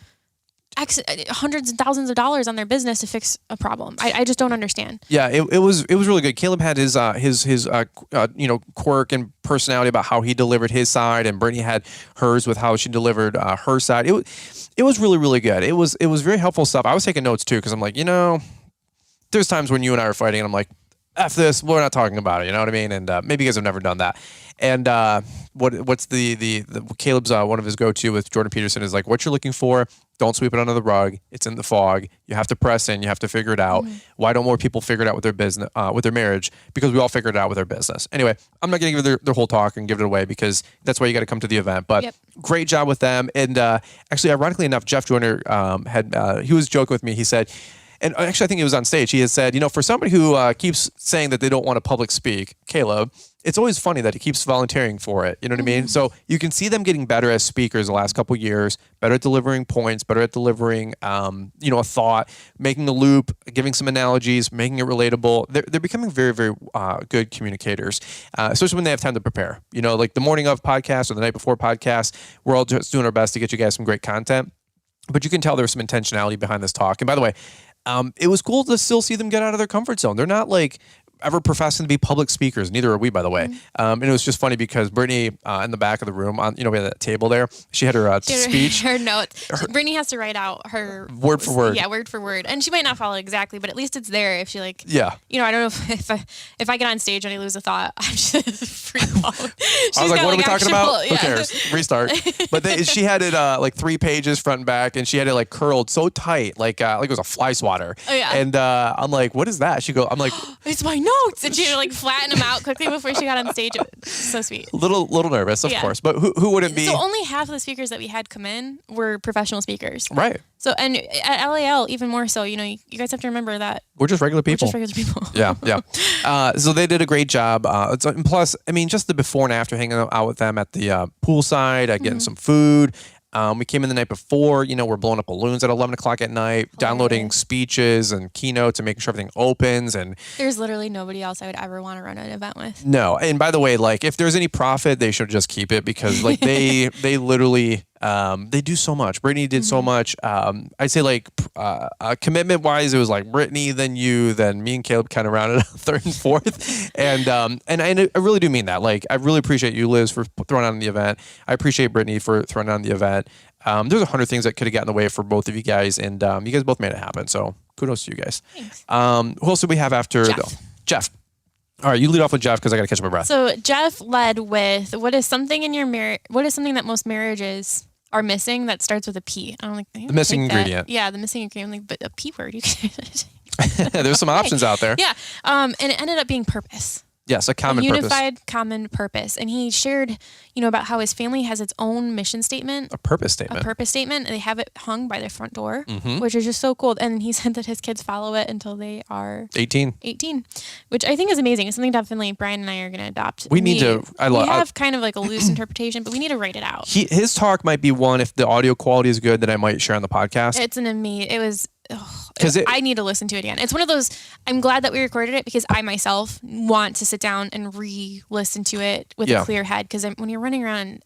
hundreds and thousands of dollars on their business to fix a problem. I just don't understand. Yeah, it was really good. Caleb had his quirk and personality about how he delivered his side, and Brittany had hers with how she delivered her side. It was really, really good. It was very helpful stuff. I was taking notes too because I'm like, there's times when you and I are fighting and I'm like, F this, we're not talking about it, you know what I mean? And maybe you guys have never done that. And what's the Caleb's one of his go-to with Jordan Peterson is like, what you're looking for, don't sweep it under the rug. It's in the fog. You have to press in. You have to figure it out. Mm-hmm. Why don't more people figure it out with their business, with their marriage? Because we all figured it out with our business. Anyway, I'm not going to give their whole talk and give it away because that's why you got to come to the event. But Great job with them. And actually, ironically enough, Jeff Joyner he was joking with me. He said, and actually, I think he was on stage. He has said, for somebody who keeps saying that they don't want to public speak, Caleb, it's always funny that he keeps volunteering for it. You know what I mean? So you can see them getting better as speakers the last couple of years, better at delivering points, better at delivering, a thought, making a loop, giving some analogies, making it relatable. They're becoming very, very good communicators, especially when they have time to prepare. Like the morning of podcast or the night before podcast, we're all just doing our best to get you guys some great content. But you can tell there's some intentionality behind this talk. And by the way, it was cool to still see them get out of their comfort zone. They're not like ever professing to be public speakers. Neither are we, by the way. And it was just funny because Brittany in the back of the room, we had that table there. She had her speech. Her notes. Brittany has to write out her word for word. Yeah, word for word. And she might not follow exactly, but at least it's there. If she I don't know if I get on stage and I lose a thought, I'm just free fall. I was like, what are we talking about? Who cares? Restart. But she had it like 3 pages front and back, and she had it like curled so tight, like it was a fly swatter. Oh yeah. And I'm like, what is that? I'm like, it's my notes. And she would flatten them out quickly before she got on stage. So sweet. Little nervous, of course. But who wouldn't be? So only half of the speakers that we had come in were professional speakers. Right. So, and at LAL, even more so, you guys have to remember that we're just regular people. Yeah. So they did a great job. And plus, just the before and after hanging out with them at the poolside, getting some food. We came in the night before, we're blowing up balloons at 11 o'clock at night, downloading speeches and keynotes and making sure everything opens. And there's literally nobody else I would ever want to run an event with. No. And by the way, if there's any profit, they should just keep it because they literally, they do so much. Brittany did so much. I'd say commitment wise, it was Brittany, then you, then me and Caleb kind of rounded out third and fourth. And I really do mean that. I really appreciate you, Liz, for throwing on the event. I appreciate Brittany for throwing on the event. There's 100 things that could have gotten in the way for both of you guys, and you guys both made it happen. So kudos to you guys. Thanks. Who else do we have after? Jeff. All right, you lead off with Jeff because I got to catch my breath. So Jeff led with what is something in your marriage? What is something that most marriages are missing that starts with a P? I don't like the missing ingredient. Yeah, the missing ingredient. But a P word. There's some options out there. Yeah, and it ended up being purpose. Yes, a common purpose. Unified common purpose. And he shared, about how his family has its own mission statement. A purpose statement. And they have it hung by their front door, which is just so cool. And he said that his kids follow it until they are 18, which I think is amazing. It's something definitely Brian and I are going to adopt. We have kind of a loose interpretation, but we need to write it out. His talk might be one, if the audio quality is good, that I might share on the podcast. It's an amazing, it was... I need to listen to it again. It's one of those, I'm glad that we recorded it because I myself want to sit down and re-listen to it with a clear head, because when you're running around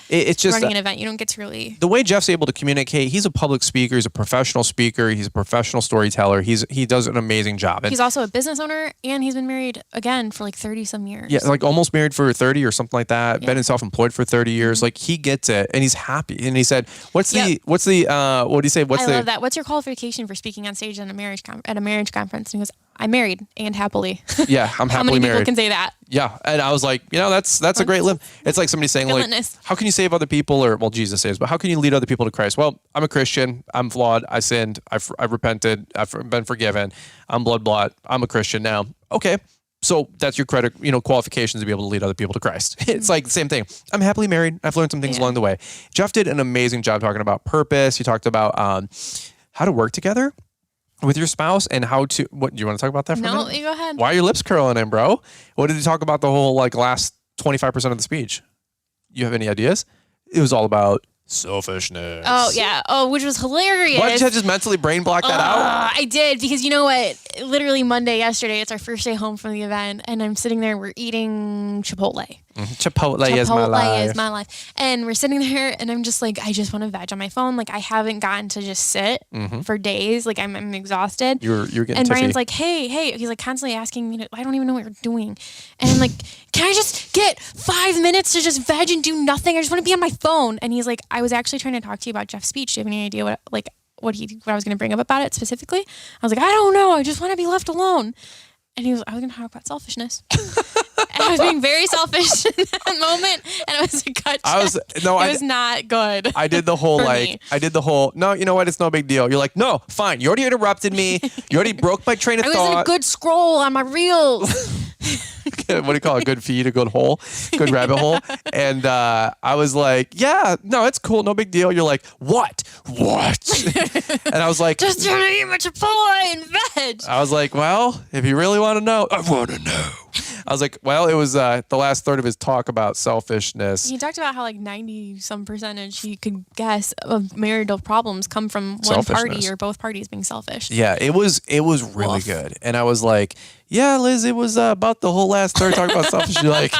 it's just running an event, you don't get to really... The way Jeff's able to communicate, he's a public speaker, he's a professional speaker, he's a professional storyteller, he does an amazing job. And he's also a business owner, and he's been married again for 30 some years. Yeah, almost married for 30 or something like that. Yeah. Been self-employed for 30 years. He gets it, and he's happy. And he said, what do you say? I love that. What's your qualification for speaking on stage at a marriage conference? And he goes, I'm married and happily. Yeah, I'm happily married. How many people can say that? Yeah, and I was like, that's a great limp. It's like somebody saying how can you save other people, or Jesus saves, but how can you lead other people to Christ? Well, I'm a Christian. I'm flawed. I sinned. I've repented. I've been forgiven. I'm blood bought. I'm a Christian now. Okay. So that's your credit, qualifications to be able to lead other people to Christ. It's the same thing. I'm happily married. I've learned some things along the way. Jeff did an amazing job talking about purpose. He talked about how to work together with your spouse and how to, what do you want to talk about that for a minute? No, you go ahead. Why are your lips curling in, bro? What did he talk about the whole last 25% of the speech? You have any ideas? It was all about selfishness. Oh, yeah. Oh, which was hilarious. Why did you just mentally brain block that out? I did, because you know what? Literally yesterday, it's our first day home from the event, and I'm sitting there, we're eating Chipotle. Chipotle is my life. Is my life. And we're sitting there and I'm just like, I just want to veg on my phone. Like I haven't gotten to just sit for days. Like I'm exhausted. You're getting And tiffy. Brian's like, hey. He's like constantly asking me, I don't even know what you're doing. And I'm like, can I just get 5 minutes to just veg and do nothing? I just want to be on my phone. And he's like, I was actually trying to talk to you about Jeff's speech. Do you have any idea what I was going to bring up about it specifically? I was like, I don't know. I just want to be left alone. And I was going to talk about selfishness. And I was being very selfish in that moment. And it was a gut check. It was not good. I did the whole no, you know what? It's no big deal. You're like, no, fine. You already interrupted me. You already broke my train of thought. I was in a good scroll on my reels. What do you call it? A good feed, a good hole, good rabbit hole. And I was like, yeah, no, it's cool. No big deal. You're like, what? And I was like, just trying to eat my Chipotle and veg. I was like, well, if you really want to know, I want to know. I was like, well, it was the last third of his talk about selfishness. He talked about how 90% he could guess of marital problems come from one party or both parties being selfish. Yeah, it was really good. And I was like, yeah, Liz, it was about the whole last third talking about selfish. You're like,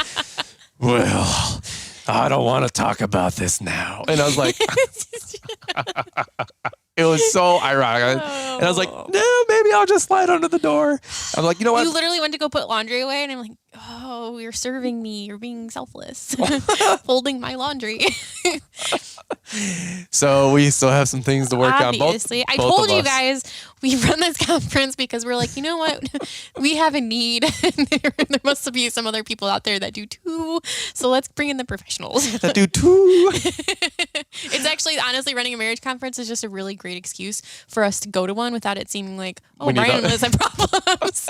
well, I don't want to talk about this now. And I was like, it was so ironic. And I was like, no, maybe I'll just slide under the door. I'm like, you know what? You literally went to go put laundry away, and I'm like, oh, you're serving me. You're being selfless. Folding my laundry. So we still have some things to work on. Obviously. I told you guys we run this conference because we're like, you know what? We have a need. There must be some other people out there that do too. So let's bring in the professionals. That do too. It's actually, honestly, running a marriage conference is just a really great excuse for us to go to one without it seeming like, oh, Brian and Liz have problems.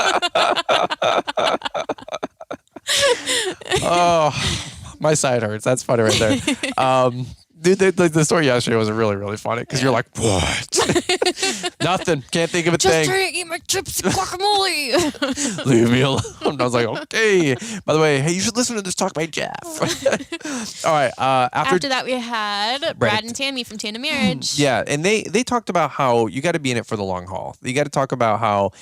Oh, my side hurts. That's funny right there. Dude, the story yesterday was really, really funny because you're like, what? Nothing. Can't think of a thing. Just trying to eat my chips and guacamole. Leave me alone. I was like, okay. By the way, hey, you should listen to this talk by Jeff. All right. After that, we had Brad and Tammy from Tandem Marriage. Yeah, and they talked about how you got to be in it for the long haul. You got to talk about how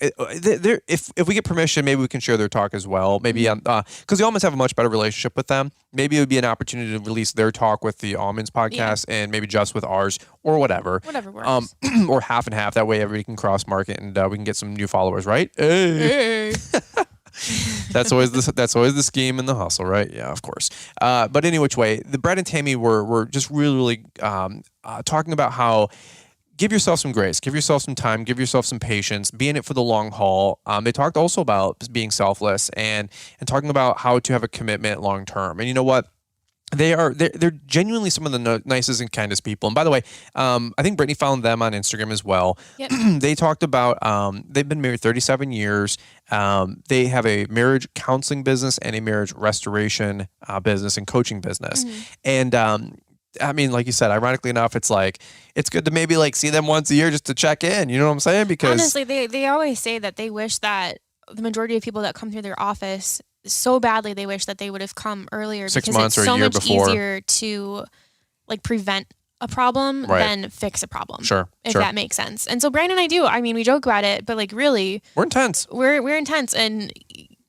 if we get permission, maybe we can share their talk as well. Maybe because the Aumans have a much better relationship with them. Maybe it would be an opportunity to release their talk with the Aumans podcast and maybe just with ours or whatever. Whatever works. Or half and half. That way everybody can cross market and we can get some new followers, right? Hey. That's always the scheme and the hustle, right? Yeah, of course. But any which way, the Brad and Tammy were just really talking about how give yourself some grace, give yourself some time, give yourself some patience, be in it for the long haul. They talked also about being selfless and talking about how to have a commitment long term. And you know what? They're genuinely some of the nicest and kindest people. And by the way, I think Brittany found them on Instagram as well. Yep. They talked about they've been married 37 years. They have a marriage counseling business and a marriage restoration business and coaching business. Mm-hmm. And I mean, like you said, ironically enough, it's like it's good to maybe like see them once a year just to check in. You know what I'm saying? Because honestly, they always say that they wish that the majority of people that come through their office so badly, they wish that they would have come earlier 6 because months it's or so a year much before. Easier to like prevent a problem than fix a problem. Sure. If that makes sense. And so Brian and I do. I mean, we joke about it, but like really, we're intense. We're intense and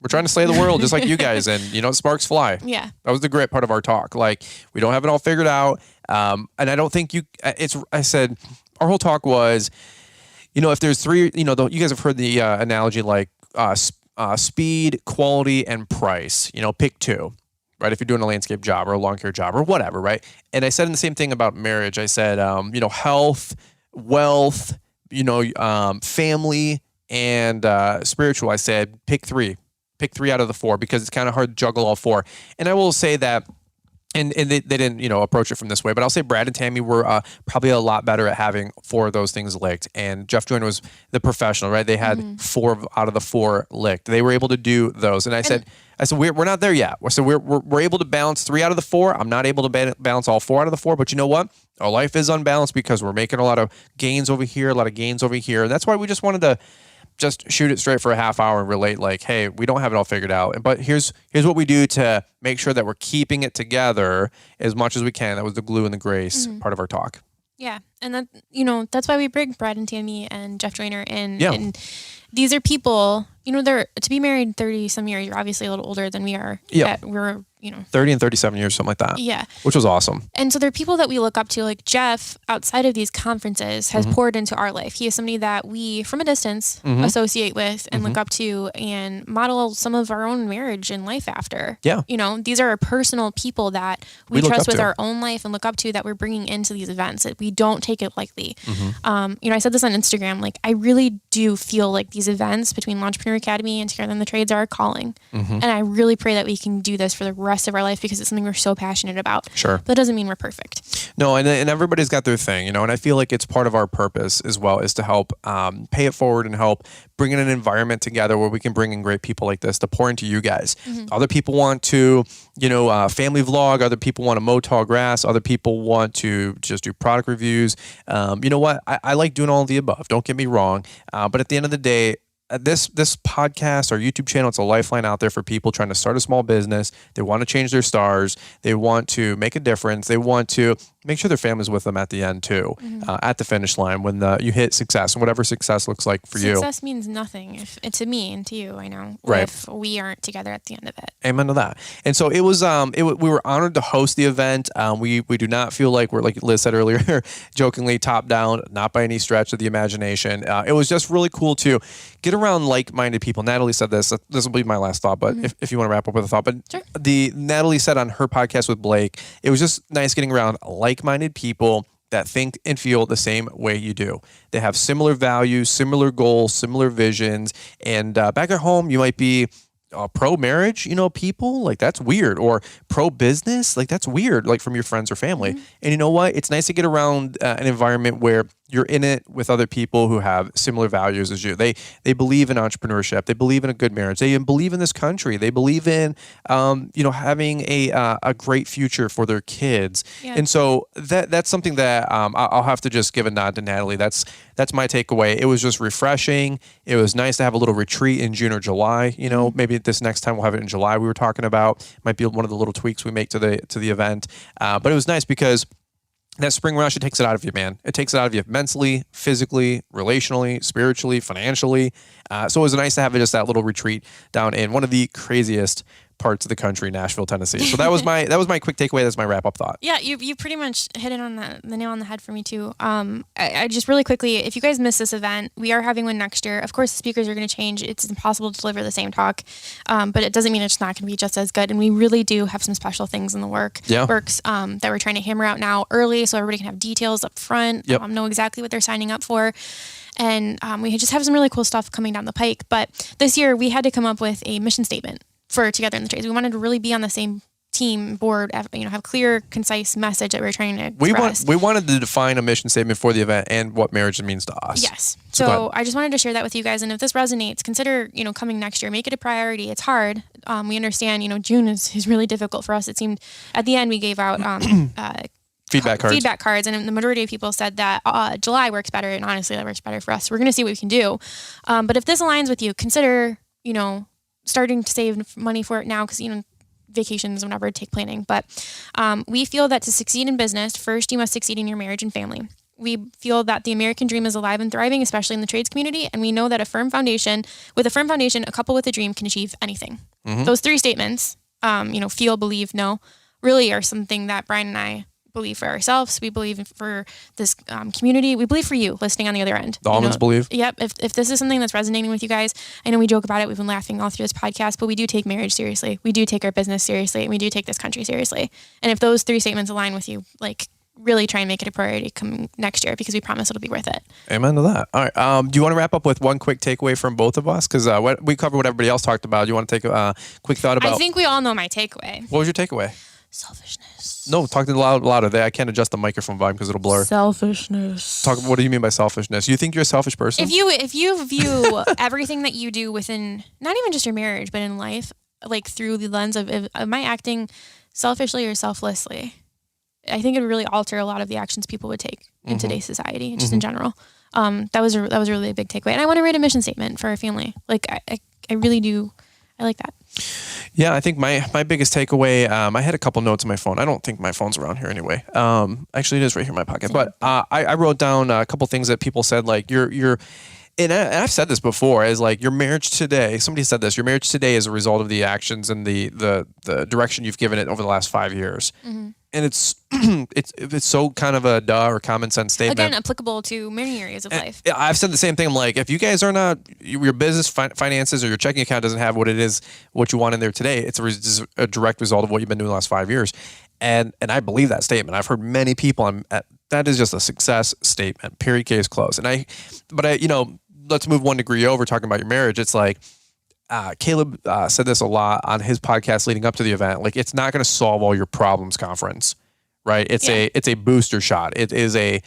we're trying to slay the world just like you guys. And you know, sparks fly. Yeah. That was the great part of our talk. Like we don't have it all figured out. And I don't think I said our whole talk was, you know, if there's three, you know, you guys have heard the analogy like speed, quality, and price. You know, pick two, right? If you're doing a landscape job or a lawn care job or whatever, right? And I said the same thing about marriage. I said, you know, health, wealth, you know, family, and spiritual. I said, pick three out of the four because it's kind of hard to juggle all four. And I will say that. And they didn't, you know, approach it from this way. But I'll say Brad and Tammy were probably a lot better at having four of those things licked. And Jeff Joyner was the professional, right? They had 4 out of the 4 licked. They were able to do those. And I said, we're not there yet. So we're able to balance 3 out of the 4. I'm not able to balance all 4 out of the 4. But you know what? Our life is unbalanced because we're making a lot of gains over here, a lot of gains over here. And that's why we just wanted to just shoot it straight for a half hour and relate like, hey, we don't have it all figured out. But here's what we do to make sure that we're keeping it together as much as we can. That was the glue and the grace part of our talk. Yeah. And that, you know, that's why we bring Brad and Tammy and Jeff Joyner in. Yeah. these are people, they're to be married 30 some years. You're obviously a little older than we are. Yeah. We're, 30 and 37 years, something like that. Yeah. Which was awesome. And so there are people that we look up to, like Jeff, outside of these conferences, has poured into our life. He is somebody that we, from a distance, associate with and look up to and model some of our own marriage and life after. Yeah. These are personal people that we look trust up with to. our own life and look up to that we're bringing into these events. That we don't take it lightly. I said this on Instagram, like I really do feel like these events between Entrepreneur Academy and Together in the Trades are a calling. And I really pray that we can do this for the rest of our life because it's something we're so passionate about. Sure. But that doesn't mean we're perfect. No, and everybody's got their thing, and I feel like it's part of our purpose as well is to help pay it forward and help bring in an environment together where we can bring in great people like this to pour into you guys. Other people want to, family vlog. Other people want to mow tall grass. Other people want to just do product reviews. You know what? I like doing all of the above. Don't get me wrong. But at the end of the day, this podcast, our YouTube channel, it's a lifeline out there for people trying to start a small business. They want to change their stars. They want to make a difference. They want to make sure their family's with them at the end too, at the finish line when you hit success, whatever success looks like for you. Success means nothing to me and to you, I know, right. if we aren't together at the end of it. Amen to that. And so it was, we were honored to host the event. We do not feel like we're, like Liz said earlier, jokingly top down, not by any stretch of the imagination. It was just really cool to get around like-minded people. Natalie said this will be my last thought, but if you want to wrap up with a thought, but sure. Natalie said on her podcast with Blake, it was just nice getting around like-minded people that think and feel the same way you do. They have similar values, similar goals, similar visions. And back at home, you might be pro-marriage, people, like that's weird. Or pro-business, like that's weird, like from your friends or family. And you know what? It's nice to get around an environment where you're in it with other people who have similar values as you. They believe in entrepreneurship. They believe in a good marriage. They believe in this country. They believe in, having a great future for their kids. Yeah. And so that's something that I'll have to just give a nod to Natalie. That's my takeaway. It was just refreshing. It was nice to have a little retreat in June or July. Maybe this next time we'll have it in July. We were talking about might be one of the little tweaks we make to the event. But it was nice because that spring rush, it takes it out of you, man. It takes it out of you mentally, physically, relationally, spiritually, financially. So it was nice to have just that little retreat down in one of the craziest parts of the country, Nashville, Tennessee. So that was my quick takeaway. That's my wrap up thought. Yeah, you pretty much hit it on the nail on the head for me too. I just really quickly, if you guys missed this event, we are having one next year. Of course, the speakers are going to change. It's impossible to deliver the same talk, but it doesn't mean it's not going to be just as good. And we really do have some special things in the works that we're trying to hammer out now early, so everybody can have details up front. Know exactly what they're signing up for. And we just have some really cool stuff coming down the pike. But this year, we had to come up with a mission statement for Together in the Trades. We wanted to really be on the same team board, have clear, concise message that we're trying to express. We wanted to define a mission statement for the event and what marriage means to us. Yes. So I just wanted to share that with you guys. And if this resonates, consider, coming next year, make it a priority. It's hard. We understand, June is really difficult for us. It seemed at the end we gave out, feedback cards, and the majority of people said that July works better, and honestly, that works better for us. We're going to see what we can do. But if this aligns with you, consider, starting to save money for it now because, vacations, whenever, take planning. But we feel that to succeed in business, first you must succeed in your marriage and family. We feel that the American dream is alive and thriving, especially in the trades community. And we know that with a firm foundation, a couple with a dream can achieve anything. Those three statements, feel, believe, know, really are something that Brian and I believe for ourselves. We believe for this community. We believe for you listening on the other end. The Almonds believe. Yep. If this is something that's resonating with you guys, I know we joke about it. We've been laughing all through this podcast, but we do take marriage seriously. We do take our business seriously, and we do take this country seriously. And if those three statements align with you, really try and make it a priority come next year because we promise it'll be worth it. Amen to that. All right. Do you want to wrap up with one quick takeaway from both of us? Because we covered what everybody else talked about. Do you want to take a quick thought about? I think we all know my takeaway. What was your takeaway? Selfishness. No, talk to louder. I can't adjust the microphone volume because it'll blur. Selfishness. What do you mean by selfishness? You think you're a selfish person? If you view everything that you do within, not even just your marriage, but in life, through the lens of, am I acting selfishly or selflessly? I think it would really alter a lot of the actions people would take in today's society, just in general. That was really a big takeaway. And I want to write a mission statement for our family. I really do. I like that. Yeah, I think my biggest takeaway, I had a couple notes on my phone. I don't think my phone's around here anyway. Actually, it is right here in my pocket. But I wrote down a couple things that people said, and I've said this before, is like your marriage today, somebody said this, your marriage today is a result of the actions and the direction you've given it over the last 5 years. And it's so kind of a duh or common sense statement. Again, applicable to many areas of life. I've said the same thing. I'm like, if you guys are not, your business finances or your checking account doesn't have what you want in there today, it's a direct result of what you've been doing the last 5 years. And I believe that statement. I've heard many people that is just a success statement, period, case closed. But I, let's move one degree over talking about your marriage. It's like, Caleb said this a lot on his podcast leading up to the event. Like, it's not going to solve all your problems, conference, right? It's a booster shot. It is a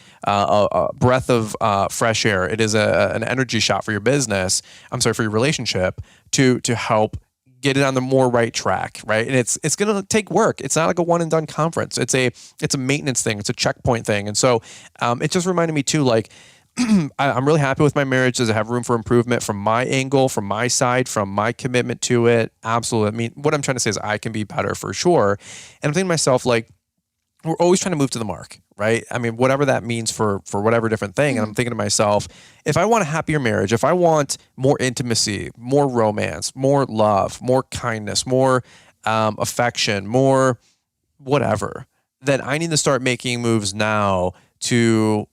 breath of fresh air. It is an energy shot for your business. For your relationship to help get it on the more right track, right? And it's going to take work. It's not like a one and done conference. It's a maintenance thing. It's a checkpoint thing. And so it just reminded me too, like, I'm really happy with my marriage. Does it have room for improvement from my angle, from my side, from my commitment to it? Absolutely. I mean, what I'm trying to say is I can be better for sure. And I'm thinking to myself, like, we're always trying to move to the mark, right? I mean, whatever that means for whatever different thing. And I'm thinking to myself, if I want a happier marriage, if I want more intimacy, more romance, more love, more kindness, more affection, more whatever, then I need to start making moves now to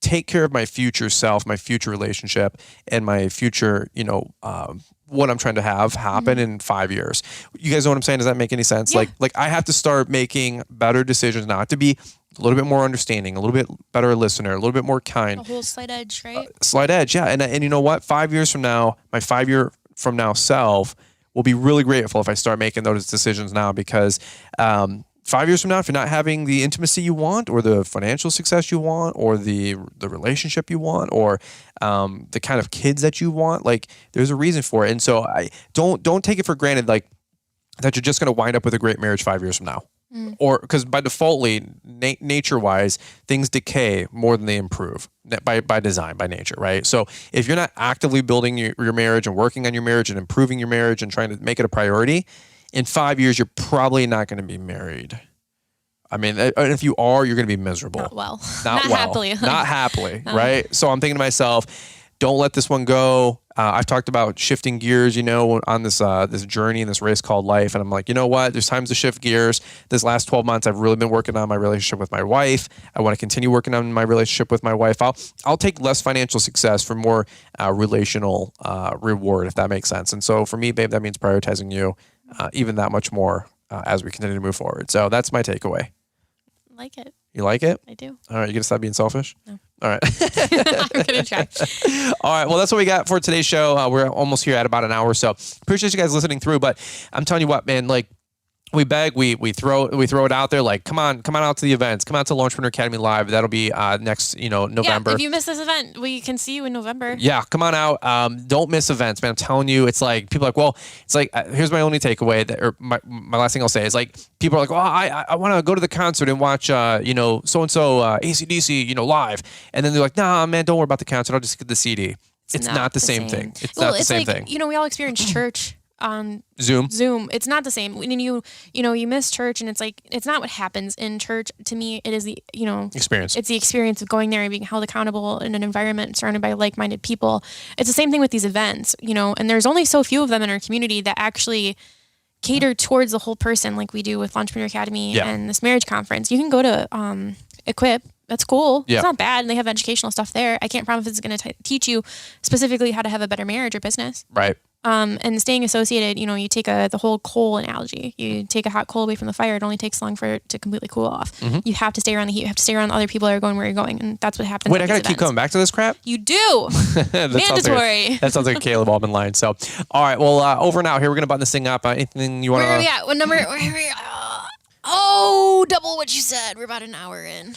take care of my future self, my future relationship, and my future, what I'm trying to have happen in 5 years. You guys know what I'm saying? Does that make any sense? Yeah. Like I have to start making better decisions now, to be a little bit more understanding, a little bit better listener, a little bit more kind. A whole slight edge, right? Slight edge, yeah. And you know what? 5 years from now, my 5 year from now self will be really grateful if I start making those decisions now, because 5 years from now, if you're not having the intimacy you want, or the financial success you want, or the relationship you want, or the kind of kids that you want, like, there's a reason for it. And so I don't take it for granted, like, that you're just going to wind up with a great marriage 5 years from now. Or because by defaultly, nature-wise, things decay more than they improve by design, by nature, right? So if you're not actively building your marriage and working on your marriage and improving your marriage and trying to make it a priority, in 5 years, you're probably not going to be married. I mean, if you are, you're going to be miserable. Not well. Not happily. Not happily, right? So I'm thinking to myself, don't let this one go. I've talked about shifting gears, on this journey and this race called life. And I'm like, you know what? There's times to shift gears. This last 12 months, I've really been working on my relationship with my wife. I want to continue working on my relationship with my wife. I'll take less financial success for more relational reward, if that makes sense. And so for me, babe, that means prioritizing you even that much more as we continue to move forward. So that's my takeaway. Like it. You like it? I do. All right. You going to stop being selfish? No. All right. I'm going to try. All right. Well, that's what we got for today's show. We're almost here at about an hour. So appreciate you guys listening through. But I'm telling you what, man, like, we beg, we throw it out there. Like, come on out to the events. Come out to Launchpreneur Academy Live. That'll be next, November. Yeah, if you miss this event, we can see you in November. Yeah, come on out. Don't miss events, man. I'm telling you, it's like, people are like, well, it's like, here's my only takeaway, or my last thing I'll say is, like, people are like, well, I want to go to the concert and watch, so-and-so AC/DC, live. And then they're like, nah, man, don't worry about the concert. I'll just get the CD. It's not the same thing. It's not the same thing. We all experience church on Zoom. It's not the same. When you miss church, and it's like, it's not what happens in church. To me, it is the, experience. It's the experience of going there and being held accountable in an environment surrounded by like-minded people. It's the same thing with these events, and there's only so few of them in our community that actually cater towards the whole person, like we do with Launchpreneur Academy and this marriage conference. You can go to Equip. That's cool. Yeah. It's not bad. And they have educational stuff there. I can't promise it's going to teach you specifically how to have a better marriage or business. Right. And staying associated, you take the whole coal analogy. You take a hot coal away from the fire. It only takes long for it to completely cool off. Mm-hmm. You have to stay around the heat. You have to stay around other people that are going where you're going. And that's what happens. Wait, I got to keep coming back to this crap? You do. Mandatory. That sounds like a Caleb Auman line. So, all right. Well, over and out here. We're going to button this thing up. Anything you want to... Where are we at? What number? Double what you said. We're about an hour in.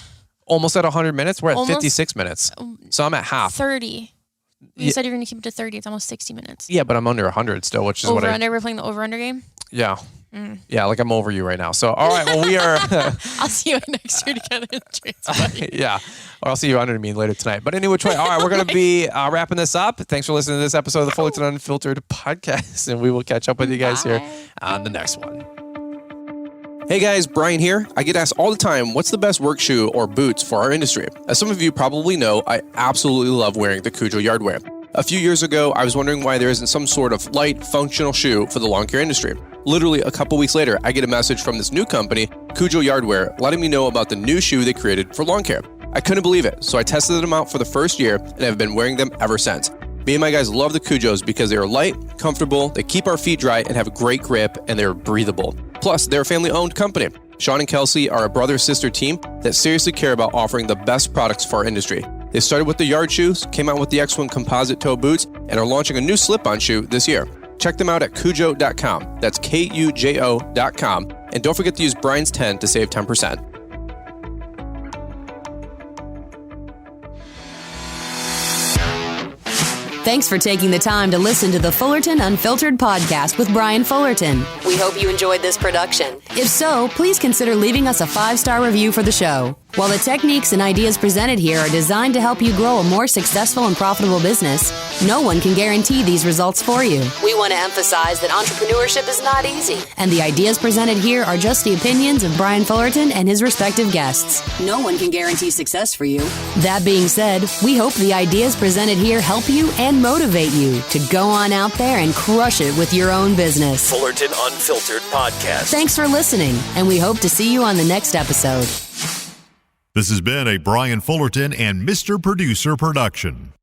Almost at 100 minutes? We're at 56 minutes. So I'm at half. 30. You said you're going to keep it to 30. It's almost 60 minutes. Yeah, but I'm under 100 still, which is over-under. We're playing the over-under game? Yeah. Yeah, like I'm over you right now. So, all right, well, we are... I'll see you next year together. Yeah. Or I'll see you under me later tonight. But anyway, all right, we're going to be wrapping this up. Thanks for listening to this episode of the Fullerton Unfiltered podcast, and we will catch up with you guys here on the next one. Hey guys, Brian here. I get asked all the time, what's the best work shoe or boots for our industry? As some of you probably know, I absolutely love wearing the Cujo Yardwear. A few years ago, I was wondering why there isn't some sort of light, functional shoe for the lawn care industry. Literally a couple weeks later, I get a message from this new company, Cujo Yardwear, letting me know about the new shoe they created for lawn care. I couldn't believe it, so I tested them out for the first year and have been wearing them ever since. Me and my guys love the Cujos because they are light, comfortable, they keep our feet dry and have a great grip, and they're breathable. Plus, they're a family-owned company. Sean and Kelsey are a brother-sister team that seriously care about offering the best products for our industry. They started with the yard shoes, came out with the X1 composite toe boots, and are launching a new slip-on shoe this year. Check them out at Cujo.com. That's Kujo.com. And don't forget to use Brian's 10 to save 10%. Thanks for taking the time to listen to the Fullerton Unfiltered podcast with Brian Fullerton. We hope you enjoyed this production. If so, please consider leaving us a 5-star review for the show. While the techniques and ideas presented here are designed to help you grow a more successful and profitable business, no one can guarantee these results for you. We want to emphasize that entrepreneurship is not easy, and the ideas presented here are just the opinions of Brian Fullerton and his respective guests. No one can guarantee success for you. That being said, we hope the ideas presented here help you and motivate you to go on out there and crush it with your own business. Fullerton Unfiltered Podcast. Thanks for listening, and we hope to see you on the next episode. This has been a Brian Fullerton and Mr. Producer production.